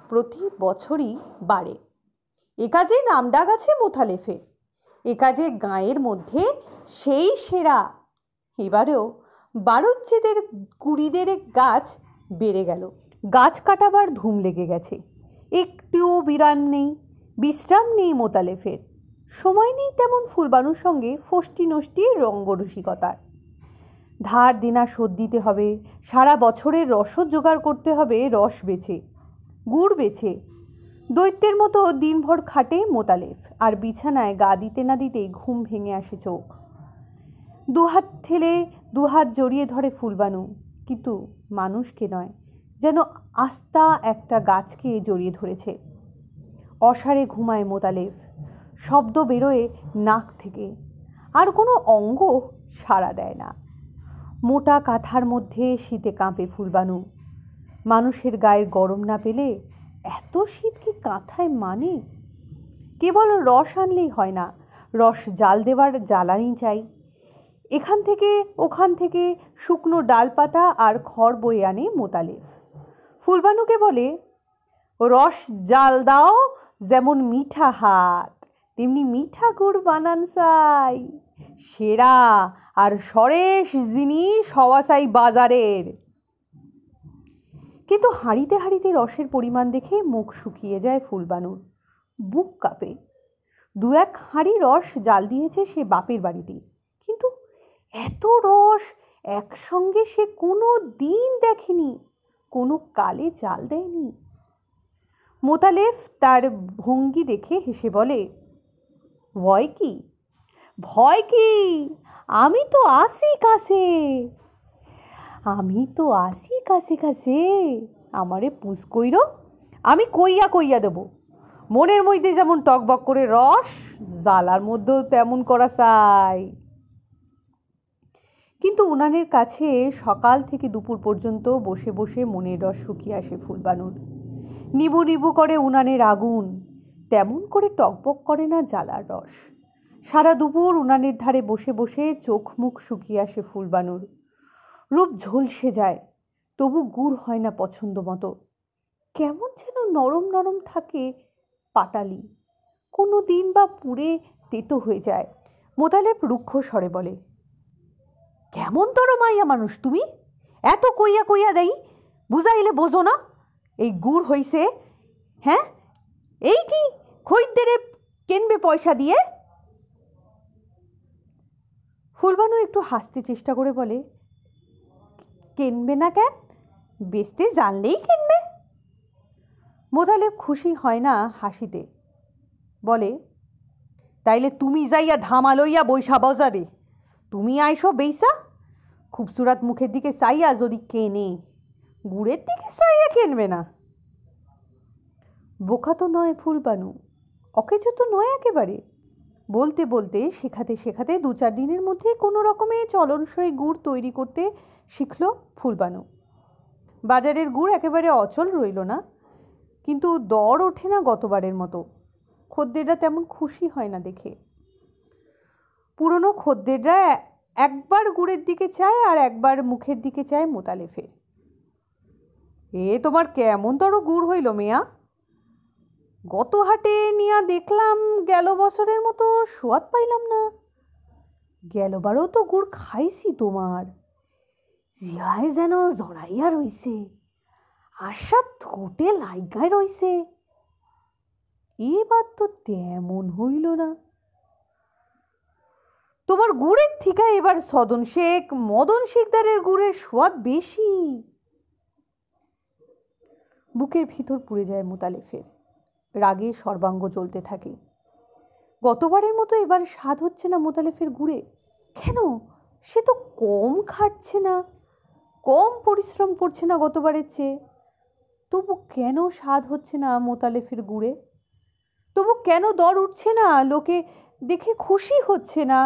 প্রতি বছরই বাড়ে। এ কাজে নামডাক আছে মোতালেবের। এ কাজে গাঁয়ের মধ্যে সেই সেরা। এবারেও বারুজ্জেদের কুড়িদের গাছ বেড়ে গেল। গাছ কাটাবার ধুম লেগে গেছে। একটুও বিশ্রাম নেই মোতালেবের। সময় নেই তেমন ফুলবানুর সঙ্গে ফষ্টি নষ্টি রঙ্গরসিকতার। ধার দেনা শোধ দিতে হবে, সারা বছরের রসদ জোগাড় করতে হবে, রস বেচে, গুড় বেচে। দৈত্যের মতো দিনভর খাটে মোতালেব, আর বিছানায় গা দিতে না দিতেই ঘুম ভেঙে আসে চোখ। দুহাত ঠেলে দুহাত জড়িয়ে ধরে ফুলবানু, কিন্তু মানুষকে নয়, যেন আস্তা একটা গাছকে জড়িয়ে ধরেছে। অসারে ঘুমায় মোতালেব, শব্দ বেরোয় নাক থেকে, আর কোনো অঙ্গ সাড়া দেয় না। মোটা কাঁথার মধ্যে শীতে কাঁপে ফুলবানু। মানুষের গায়ের গরম না পেলে এত শীত কি কাঁথায় মানে? কেবল রস আনলেই হয় না, রস জাল দেওয়ার জ্বালানি চাই। এখান থেকে ওখান থেকে শুকনো ডালপাতা আর খড় বয়ে আনে মোতালেব। ফুলবানুকে বলে, রস জাল দাও, যেমন মিঠা হাত তেমনি মিঠা গুড় বানান চাই, সেরা আর সরেশ জিনিস হওয়া চাই বাজারের। কিন্তু হাঁড়িতে হাঁড়িতে রসের পরিমাণ দেখে মুখ শুকিয়ে যায় ফুলবানুর, বুক কাঁপে। দু এক হাঁড়ি রস জাল দিয়েছে সে বাপের বাড়িতে, কিন্তু এত রস একসঙ্গে সে কোনো দিন দেখেনি, কোনো কালে জাল দেয়নি। মোতালেব তার ভঙ্গি দেখে হেসে বলে, ভয় কি, ভয় কি, আমি তো আসি কাছে, কাছে আমারে পুষ কইর, আমি কইয়া দেব। মনের মধ্যে যেমন টকবক করে রস, জ্বালার মধ্যেও তেমন করা চাই। কিন্তু উনানের কাছে সকাল থেকে দুপুর পর্যন্ত বসে বসে মনের রস শুকিয়ে আসে ফুলবানুর। নিবু নিবু করে উনানের আগুন, তেমন করে টকবক করে না জ্বালার রস। সারা দুপুর উনানের ধারে বসে বসে চোখ মুখ শুকিয়ে আসে ফুলবানুর। রূপ ঝলসে যায়, তবু গুড় হয় না পছন্দ মতো। কেমন যেন নরম নরম থাকে পাটালি, কোনো দিন বা পুড়ে তেতো হয়ে যায়। মোতালেব রুক্ষ স্বরে বলে, কেমন তর মাইয়া মানুষ তুমি, এত কইয়া দেই, বুঝাইলে বোঝো না? এই গুড় হইছে, হ্যাঁ, এই কি খরিদ্দেরে কেনবে পয়সা দিয়ে? ফুলবানু একটু হাসতে চেষ্টা করে বলে, কেনবে না কেন, বেচতে জানলেই কেনবে। মোতালেব খুশি হয় না হাসিতে, বলে, তাইলে তুমি যাইয়া ধামা লইয়া বৈশা বাজারে, তুমি আইসো বেইসা, খুবসুরাত মুখের দিকে চাইয়া যদি কেনে, গুড়ের দিকে চাইয়া কেনবে না। বোকা তো নয় ফুলবানু, অকেজো তো নয় একেবারে। বলতে বলতে শেখাতে শেখাতে 2-4 দিনের মধ্যে কোনো রকমে চলনসই গুড় তৈরি করতে শিখল ফুলবানু। বাজারের গুড় একেবারে অচল রইল না, কিন্তু দর ওঠে না গতবারের মতো। খদ্দেররা তেমন খুশি হয় না দেখে। পুরনো খদ্দেররা একবার গুড়ের দিকে চায় আর একবার মুখের দিকে চায় মোতালেবের। এ তোমার কেমন তর গুড় হইল মেয়া? গত হাটে নিয়া দেখলাম গেল বছরের মতো সোয়াদ পাইলাম না। গেলবারও তো গুড় খাইছি তোমার, জিহায় যেন জড়াইয়া রইছে, আশা ঠোঁটে লাইগায় রইছে। এবার তো তেমন হইল না। তোমার গুড়ের থিকা এবার সদন শেখ মদন শিকদারের গুড়ের স্বাদ বেশি। বুকের ভিতর পুড়ে যায় মোতালেবের, রাগে সর্বাঙ্গ জ্বলতে থাকে। গতবারের মতো এবার স্বাদ হচ্ছে না মোতালেবের গুড়ে। কেন? সে তো কম খাটছে না, কম পরিশ্রম করছে না গতবারের চেয়ে। তবু কেন স্বাদ হচ্ছে না মোতালেবের গুড়ে? তবু কেন দর উঠছে না? লোকে দেখে খুশি হচ্ছে না,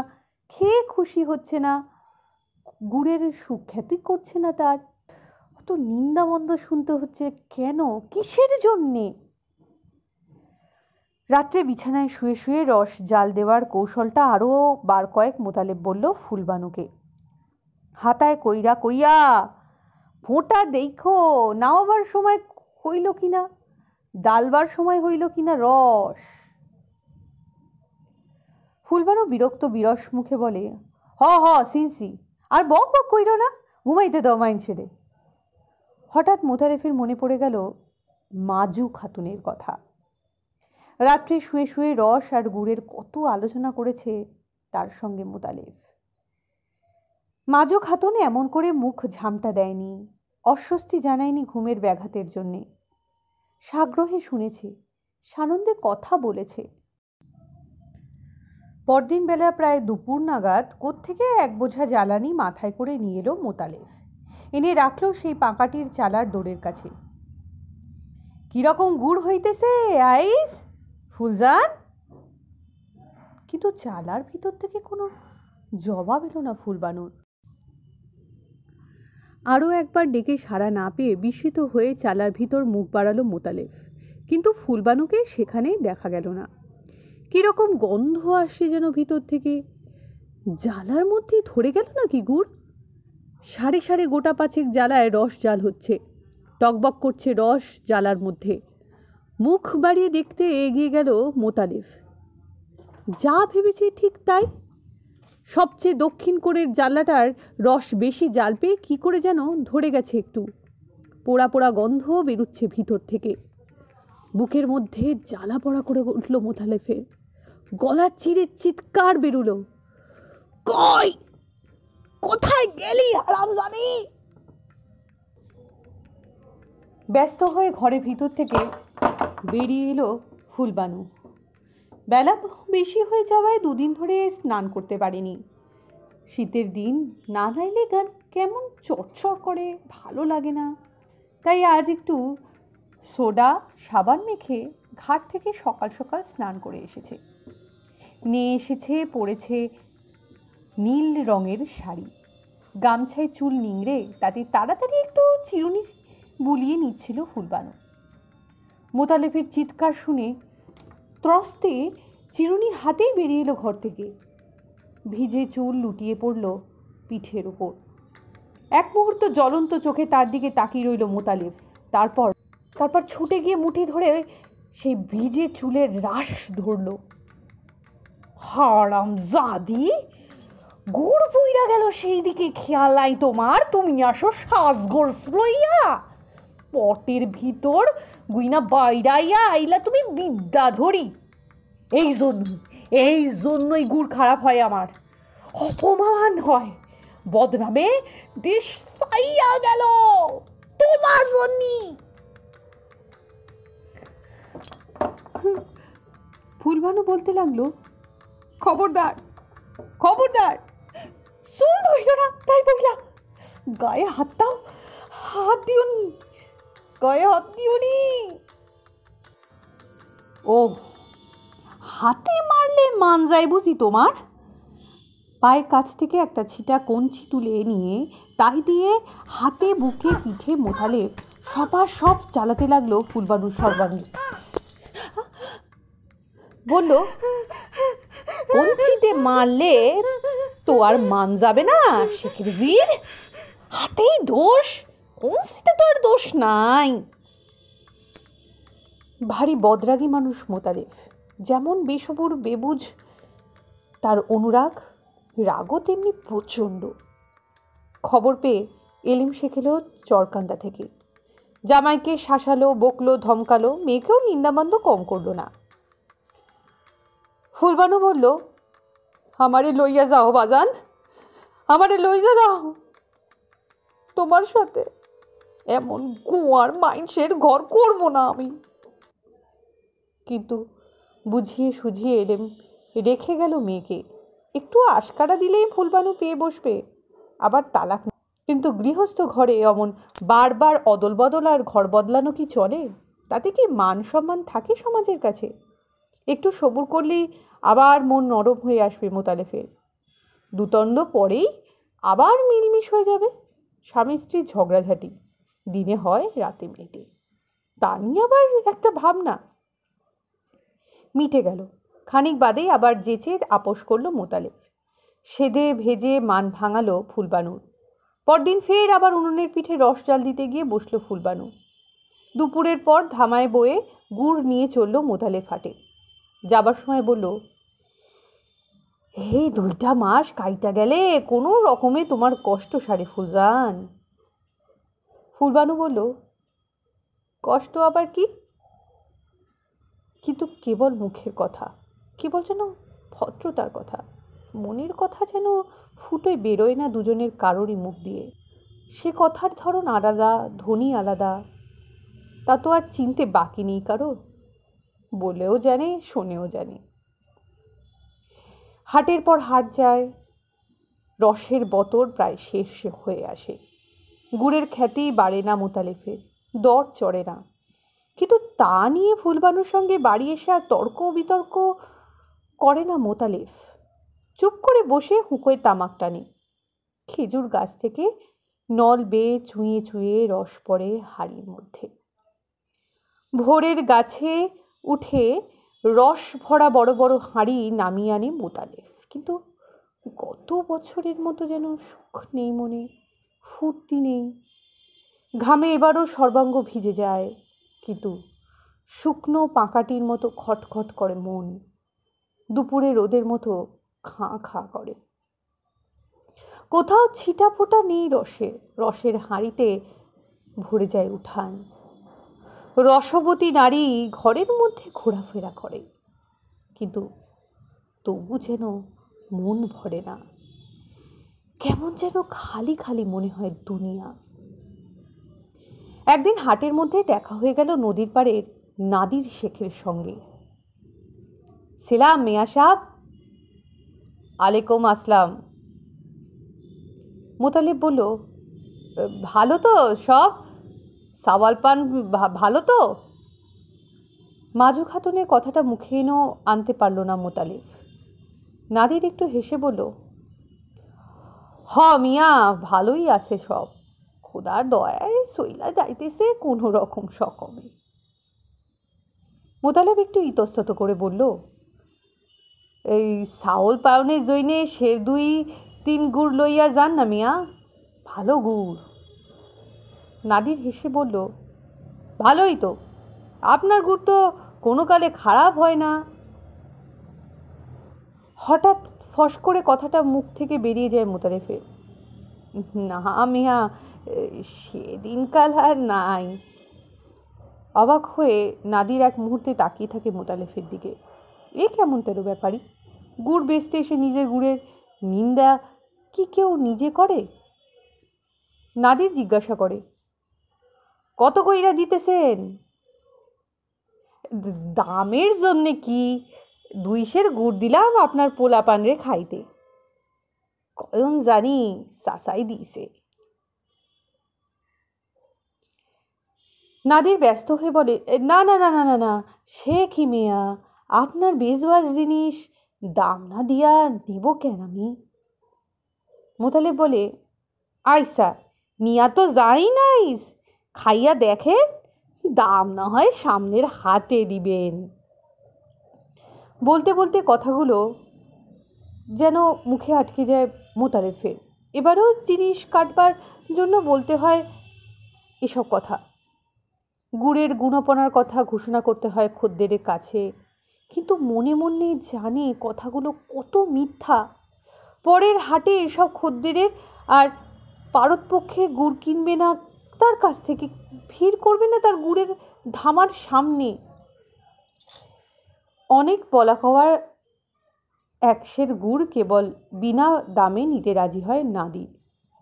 খেয়ে খুশি হচ্ছে না, গুড়ের সুখ্যাতি করছে না তার? অত নিন্দামন্দ শুনতে হচ্ছে কেন? কিসের জন্যে? রাত্রে বিছানায় শুয়ে শুয়ে রস জাল দেওয়ার কৌশলটা আরও বার কয়েক মোতালেব বলল ফুলবানুকে। হাতায় কইরা কইয়া ফোঁটা দেখো নাওবার সময় হইল কিনা, ডালবার সময় হইল কিনা রস। ফুলবানু বিরক্ত বিরস মুখে বলে, হ সিনসি, আর বক বক কইর না, ঘুমাইতে দাও মাইন ছেড়ে। হঠাৎ মোতালেফের মনে পড়ে গেল মাজু খাতুনের কথা। রাত্রে শুয়ে শুয়ে রস আর গুড়ের কত আলোচনা করেছে তার সঙ্গে মোতালেফ। মাজু খাতুন এমন করে মুখ ঝামটা দেয়নি, অস্বস্তি জানায়নি ঘুমের ব্যাঘাতের জন্যে। সাগ্রহে শুনেছে, সানন্দে কথা বলেছে। পরদিন বেলা প্রায় দুপুর নাগাদ কোত্থেকে এক বোঝা জ্বালানি মাথায় করে নিয়ে এলো মোতালেফ। এনে রাখলো সেই পাঁকাটির চালার দোরের কাছে। কিরকম গুড় হইতেছে আইস ফুলজান? কিন্তু চালার ভিতর থেকে কোনো জবাব এলো না ফুলবানুর। আরও একবার ডেকে সাড়া না পেয়ে বিস্মিত হয়ে চালার ভিতর মুখ বাড়ালো মোতালেফ, কিন্তু ফুলবানুকে সেখানেই দেখা গেল না। কীরকম গন্ধ আসছে যেন ভিতর থেকে। জ্বালার মধ্যে ধরে গেল নাকি গুড়? সাড়ে সাড়ে গোটা পাঁচেক জ্বালায় রস জাল হচ্ছে, টকবক করছে রস জ্বালার মধ্যে। মুখ বাড়িয়ে দেখতে এগিয়ে গেল মোতালেফ। যা ভেবেছে ঠিক তাই। সবচেয়ে দক্ষিণ কোণের জ্বালাটার রস বেশি জাল পেয়ে কী করে যেন ধরে গেছে একটু। পোড়া পোড়া গন্ধ বেরুচ্ছে ভিতর থেকে। বুকের মধ্যে জ্বালা পড়া করে উঠল মোতালেফের। গলা চিরে চিৎকার বেরুলো, কই কোথায় গেলি হারামজানি? ব্যস্ত হয়ে ঘরের ভিতর থেকে বেরিয়ে এলো ফুলবানু। বেলা বেশি হয়ে যাওয়ায় দুদিন ধরে স্নান করতে পারেনি। শীতের দিন না নাইলে গান কেমন চটচট করে, ভালো লাগে না। তাই আজ একটু সোডা সাবান মেখে ঘাট থেকে সকাল সকাল স্নান করে এসেছে। নিয়ে এসেছে পরেছে নীল রঙের শাড়ি, গামছায় চুল নিংড়ে তাতে তাড়াতাড়ি একটু চিরুনি বুলিয়ে নিচ্ছিল ফুলবানু। মোতালেফের চিৎকার শুনে ত্রস্তে চিরুনি হাতেই বেরিয়ে এলো ঘর থেকে। ভিজে চুল লুটিয়ে পড়ল পিঠের ওপর। এক মুহূর্ত জ্বলন্ত চোখে তার দিকে তাকিয়ে রইল মোতালেফ। তারপর ছুটে গিয়ে মুঠি ধরে সেই ভিজে চুলের রাশ ধরল। হারামজাদি, গুড় পুইরা গেল সেই দিকে খেয়াল নাই তোমার? তুমি আসো সাজগোড় লইয়া, পটের ভিতর গুইনা বাইরাইয়া আইলা তুমি বিদ্যাধরী। এই জন্যই গুড় খারাপ হয় আমার, অপমান হয়, বদনামে দেশ চাইয়া গেল তোমার জন্যই। ফুলবানু বলতে লাগলো, খবরদার খবরদার, চুল ধইল না তাই বইলা, গায়ে হাত দাও, হাত দিওনি, গায়ে হাত দিওনি। ও, হাতে মারলে মান যায় বুঝি তোমার? পায়ের কাছ থেকে একটা ছিটা কঞ্চি তুলে নিয়ে তাই দিয়ে হাতে বুকে পিঠে মোতালেফ সব চালাতে লাগলো ফুলবানুর সর্বাঙ্গে। বলল, কঞ্চিতে মারলে তো আর মান যাবে না শেখের জির, হাতেই দোষ, কঞ্চিতে তো আর দোষ নাই। ভারী বদরাগী মানুষ মোতালেফ, যেমন বেসবুর বেবুঝ তার অনুরাগ, রাগও তেমনি প্রচণ্ড। খবর পেয়ে এলিম শেখেলো চরকান্দা থেকে। জামাইকে শাসালো, বকলো, ধমকালো, মেয়েকেও নিন্দাবান্ধ কম করলো না। ফুলবানু বলল, আমারে লইয়া যাও বাজান, আমারে লইয়া যাও, তোমার সাথে এমন গোয়ার মাইন্সের ঘর করবো না আমি। কিন্তু বুঝিয়ে সুঝিয়ে এলেম রেখে গেল মেয়েকে। একটু আশকারা দিলেই ফুলবানু পেয়ে বসবে, আবার তালাক। কিন্তু গৃহস্থ ঘরে অমন বারবার অদল বদল আর ঘর বদলানো কি চলে? তাতে কি মান সম্মান থাকে সমাজের কাছে? একটু সবুর করলেই আবার মন নরম হয়ে আসবে মোতালেফের। দুতণ্ড পরেই আবার মিলমিশ হয়ে যাবে। স্বামী স্ত্রীর ঝগড়াঝাটি দিনে হয়, রাতে মেটে, তা নিয়ে আবার একটা ভাবনা। মিটে গেল। খানিক বাদেই আবার যেচে আপোষ করল মোতালেব। সেদে ভেজে মান ভাঙালো ফুলবানুর। পরদিন ফের আবার উনুনের পিঠে রস জাল দিতে গিয়ে বসল ফুলবানু। দুপুরের পর ধামায় বয়ে গুড় নিয়ে চলল মোতালেব হাটে। যাবার সময় বলল, এই 2টা মাস কাইটা গেলে কোনো রকমে তোমার কষ্ট সারে ফুলজান। ফুলবানু বলল, কষ্ট আবার কি? কিন্তু কেবল মুখের কথা, কেবল যেন ভদ্রতার কথা, মনের কথা যেন ফুটোয় বেরোয় না দুজনের কারোরই মুখ দিয়ে। সে কথার ধরন আলাদা, ধ্বনি আলাদা, তা তো আর চিনতে বাকি নেই কারো। বলেও জানে, শোনেও জানে। হাটের পর হাট যায়, রসের বতর প্রায় শেষ হয়ে আসে। গুড়ের খ্যাতি বাড়ে না মোতালেফের, দর চড়ে না। কিন্তু তা নিয়ে ফুলবানুর সঙ্গে বাড়ি এসে আর তর্ক বিতর্ক করে না মোতালেফ। চুপ করে বসে হুঁকোয় তামাক টানে। খেজুর গাছ থেকে নল বেয়ে চুঁয়ে চুঁয়ে রস পড়ে হাঁড়ির মধ্যে। ভোরের গাছে উঠে রস ভরা বড় বড় হাঁড়ি নামিয়ে আনে মোতালেফ। কিন্তু গত বছরের মতো যেন সুখ নেই মনে, ফুর্তি নেই। ঘামে এবারও সর্বাঙ্গ ভিজে যায়, কিন্তু শুকনো পাকাটির মতো খটখট করে মন। দুপুরে রোদের মতো খাঁ খাঁ করে। কোথাও ছিটা ফোটা নেই রসের। রসের হাঁড়িতে ভরে যায় উঠান। রসবতী নারী ঘরের মধ্যে ঘোরাফেরা করে, কিন্তু তবু যেন মন ভরে না। কেমন যেন খালি খালি মনে হয় দুনিয়া। একদিন হাটের মধ্যে দেখা হয়ে গেল নদীর পাড়ের নাদির শেখের সঙ্গে। সালাম মিয়া সাহেব। আলাইকুম আসসালাম। মোতালেব বলল, ভালো তো সব? সাওয়াল পান ভালো তো? মাজু খাতুনের কথাটা মুখে এনেও আনতে পারল না মোতালেব। নাদির একটু হেসে বলল, হ মিয়া, ভালোই আছে সব, খোদার দয়ায় সইলা যাইতেছে কোনো রকম সকমে। মোতালেব একটু ইতস্তত করে বলল, এই সাওল পাওনের জইনে সে 2-3 গুড় লইয়া যান না মিয়া, ভালো গুড়। নাদির হেসে বলল, ভালোই তো, আপনার গুড় তো কোনো কালে খারাপ হয় না। হঠাৎ ফস করে কথাটা মুখ থেকে বেরিয়ে যায় মোতালেফের। না মিয়া, সেদিনকাল আর নাই। অবাক হয়ে নাদির এক মুহূর্তে তাকিয়ে থাকে মোতালেফের দিকে। এ কেমন তেরো ব্যাপারী? গুড় বেচতে এসে নিজের গুড়ের নিন্দা কি কেউ নিজে করে? নাদির জিজ্ঞাসা করে, কত কইরা দিতেছেন? দামের জন্যে কি, 2 সের গুড় দিলাম আপনার পোলাপানরে খাইতে। কয়ন জানি চাচাই দিছে। নাদির ব্যস্ত হয়ে বলে, না না না না না না, সে কি মিয়া, আপনার বেজবাজ জিনিস দাম না দিয়া নেব কেন আমি? মোতালেব বলে, আইসা নিয়া তো যাই নাইস, খাইয়া দেখেন, দাম না হয় সামনের হাটে দিবেন। বলতে বলতে কথাগুলো যেন মুখে আটকে যায় মোতালেফের। এবারও জিনিস কাটবার জন্য বলতে হয় এসব কথা। গুড়ের গুণপনার কথা ঘোষণা করতে হয় খদ্দেরের কাছে, কিন্তু মনে মনে জানে কথাগুলো কত মিথ্যা। পরের হাটে এসব খদ্দেরের আর পারতপক্ষে গুড় কিনবে না তার কাছ থেকে, ভিড় করবে না তার গুড়ের ধামার সামনে। অনেক বলা কওয়ার 1 সের গুড় কেবল বিনা দামে নিতে রাজি হয় নাদির,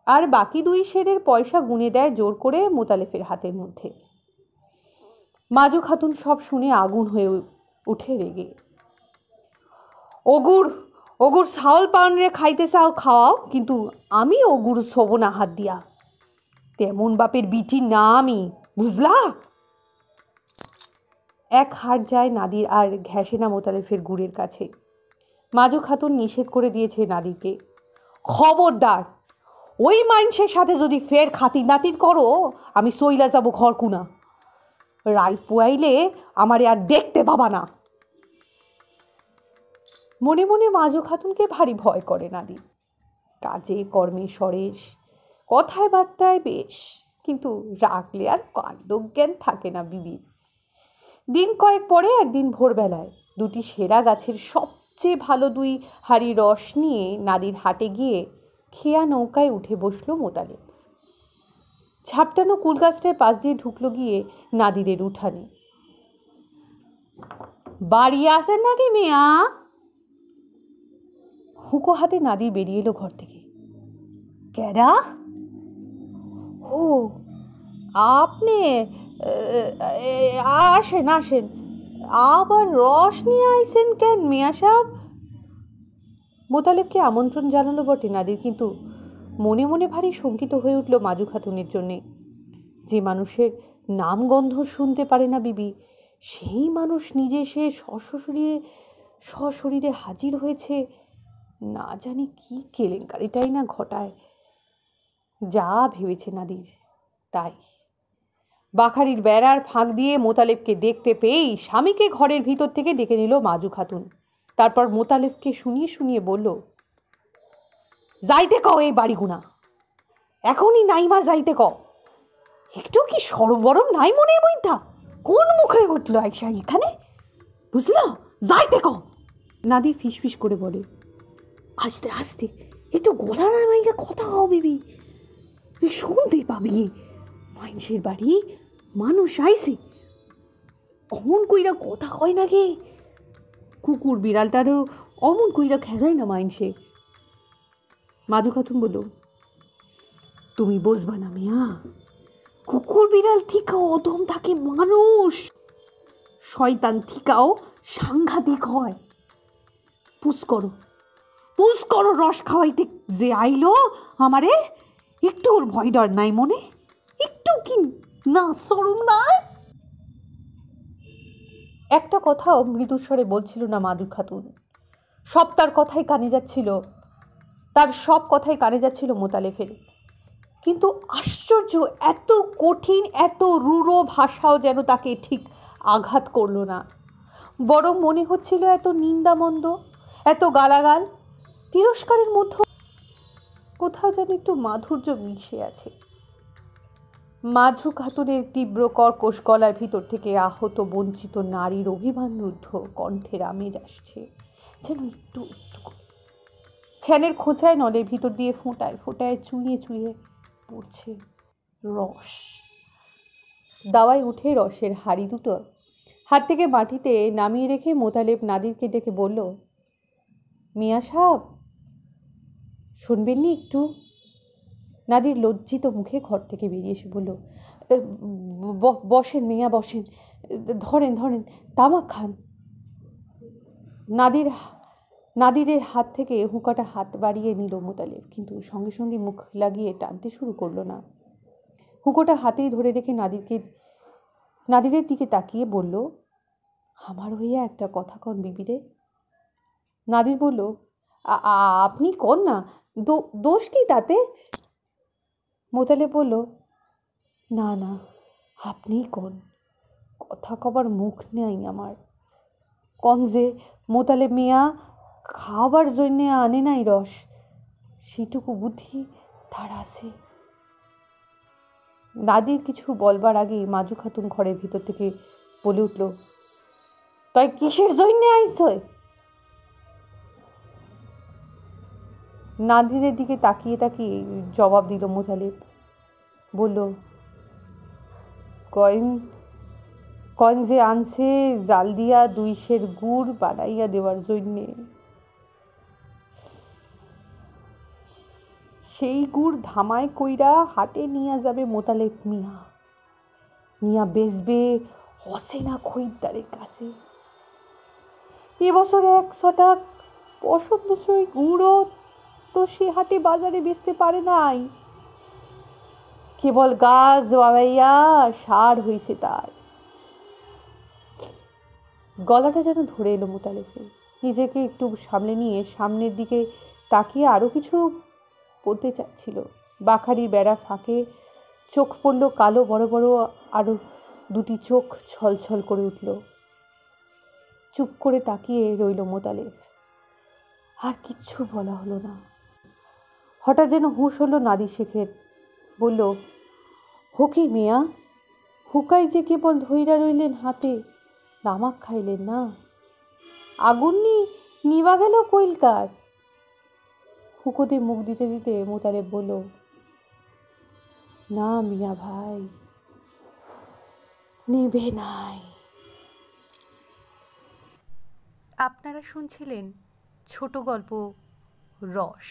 আর বাকি 2 সেরের পয়সা গুনে দেয় জোর করে মোতালেফের হাতের মধ্যে। মাজু খাতুন সব শুনে আগুন হয়ে উঠে রেগে, ওগুর সাওল পাউন্ডে খাইতে চাও খাওয়াও, কিন্তু আমি ওগুর শোবো না হাত দিয়া। তেমন বাপের বিটি না আমি, বুঝলা? এক হাট যায় নাদির আর ঘেঁষে না মোতালেফের গুড়ের কাছে। মাজু খাতুন নিষেধ করে দিয়েছে নাদিরকে, খবরদার ওই মানুষের সাথে যদি ফের খাতির নাতির করো, আমি সইলা যাবো ঘরকুনা। রাইত পুয়াইলে আমারে আর দেখতে পাবা না। মনে মনে মাজু খাতুনকে ভারী ভয় করে নাদি। কাজে কর্মে সরেস, কথায় বার্তায় বেশ, কিন্তু রাখলে আর কাণ্ডজ্ঞান থাকে না বিবির। দিন কয়েক পরে একদিন ভোরবেলায় দুটি সেরা গাছের সবচেয়ে ভালো 2 হাঁড়ি রস নিয়ে নাদির হাটে গিয়ে খেয়া নৌকায় উঠে বসলো মোতালেব। ঝাপটানো কুল গাছটার পাশ দিয়ে ঢুকলো গিয়ে নাদিরের উঠানে। বাড়ি আসেন নাকি মিয়া? হুঁকো হাতে নাদির বেরিয়ে এলো ঘর থেকে। ক্যাডা? ও আপনি? আসেন আসেন, আবার রস নিয়ে আইসেন কেন মিয়া সাহেব? মোতালেবকে আমন্ত্রণ জানালো বটে নাদির, কিন্তু মনে মনে ভারী শঙ্কিত হয়ে উঠল মাজু খাতুনের জন্যে। যে মানুষের নাম গন্ধ শুনতে পারে না বিবি, সেই মানুষ নিজে সে সশরীরে হাজির হয়েছে, না জানি কি কেলেঙ্কারিটাই না ঘটায়। যা ভেবেছে নাদির তাই। বাখারির বেড়ার ফাঁক দিয়ে মোতালেবকে দেখতে পেয়েই স্বামীকে ঘরের ভিতর থেকে ডেকে নিল মাজু খাতুন। তারপর মোতালেবকে শুনিয়ে শুনিয়ে বলল, যাইতে কও এই বাড়িগুনা, এখনই নাইমা যাইতে কও। একটু কি সরবরম নাই মনের মধ্যা? কোন মুখে উঠল আইসা এখানে, বুঝলা? যাইতে কও। নাদি ফিসফিস করে বলে, আস্তে আস্তে, একটু গলা নামাইয়া কথা কও বিবি, শুনতে পাবি মানুষের বাড়ি মানুষ আইসে, অমন কইরা কথা কয় না গে। কুকুর বিড়ালটারও অমন কইরা খেলায় না মাইনসে। মাজু খাতুন বলল, তুমি বুঝবা না মিয়া, কুকুর বিড়াল থিকাও অদম থাকে মানুষ, শয়তান থিকাও সাংঘাতিক হয়। পুষ করো রস খাওয়াইতে যে আইলো আমারে, একটু ওর ভয় ডর নাই মনে? একটু কি না শরম নাই? একটা কথাও মৃদুস্বরে বলছিল না মাজু খাতুন। সব তার কথাই কানে যাচ্ছিল, তার সব কথাই কানে যাচ্ছিল মোতালেবের। কিন্তু আশ্চর্য, এত কঠিন এত রূঢ় ভাষাও যেন তাকে ঠিক আঘাত করল না, বরং মনে হচ্ছিল এত নিন্দামন্দ, এত গালাগাল, তিরস্কারের মধ্যে কোথাও যেন একটু মাধুর্য মিশে আছে। মাজু খাতুনের তীব্র কর্কশ গলার ভিতর থেকে আহত বঞ্চিত নারীর অভিমানরুদ্ধ কণ্ঠের আমেজ আসছে, যেন একটু একটু করে ছ্যানের খোঁচায় নলের ভিতর দিয়ে ফোঁটায় ফোঁটায় চুইয়ে চুইয়ে পড়ছে রস। দাওয়ায় উঠে রসের হাঁড়ি দুটো হাত থেকে মাটিতে নামিয়ে রেখে মোতালেব নাদিরকে ডেকে বলল, মিয়া সাহেব শুনবেন নি একটু? নাদির লজ্জিত মুখে ঘর থেকে বেরিয়ে এসে বলল, বসেন মিয়া বসেন, ধরেন তামাক খান। নাদিরের হাত থেকে হুঁকাটা হাত বাড়িয়ে নিল মোতালেব, কিন্তু সঙ্গে সঙ্গে মুখ লাগিয়ে টানতে শুরু করলো না। হুঁকোটা হাতেই ধরে রেখে নাদিরের দিকে তাকিয়ে বলল, আমার হইয়া একটা কথা কন বিবিরে। নাদির বলল, আপনি কন না, দোষ কি তাতে? মোতালেব বলল, না আপনিই কন, কথা কবার মুখ নেই আমার। কন যে মোতালেব মিয়া খাওয়াবার জন্যে আনে নাই রস, সেটুকু বুদ্ধি তার আছে। নাদির কিছু বলবার আগেই মাজু খাতুন ঘরের ভিতর থেকে বলে উঠল, তাই কিসের জন্যে আইসয়? নাদিরের দিকে তাকিয়ে তাকিয়ে জবাব দিল মোতালেব, বলল, কয়েন যে আনছে জাল দিয়া 2 সের গুড় বানাইয়া দেওয়ার জন্যে, সেই গুড় ধামায় কইরা হাটে নিয়ে যাবে মোতালেব মিয়া, নিয়া বেচবে অচেনা খরিদ্দারের কাছে। এবছর 100 টাকা পছন্দসই গুড়ও তো সে হাটে বাজারে বেচতে পারে নাই, কেবল গাছ বাবাইয়া সার হয়েছে তার। গলাটা যেন ধরে এলো মোতালেবের। নিজেকে একটু সামলে নিয়ে সামনের দিকে তাকিয়ে আরও কিছু বলতে চাচ্ছিল। বাখারির বেড়া ফাঁকে চোখ পড়ল কালো বড় বড় আরও 2টি চোখ ছলছল করে উঠল। চুপ করে তাকিয়ে রইল মোতালেব। আর কিচ্ছু বলা হলো না। হঠাৎ যেন হুঁশ হলো নাদির শেখের। বলল, হোকি মিয়া, হুকাই যে কেবল ধইরা রইলেন হাতে, তামাক খাইলেন না। আগুন নিবা গেল কইলকার। হুকোতে মুখ দিতে দিতে মোতালেব বলল, না মিয়া ভাই, নেবে নাই। আপনারা শুনছিলেন ছোট গল্প রস।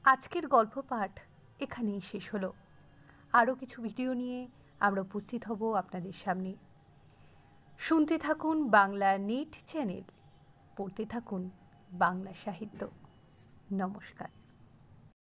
আজকের গল্প পাঠ এখানেই শেষ হলো। আরও কিছু ভিডিও নিয়ে আমরা উপস্থিত হব আপনাদের সামনে। শুনতে থাকুন বাংলা নেট চ্যানেল, পড়তে থাকুন বাংলা সাহিত্য। নমস্কার।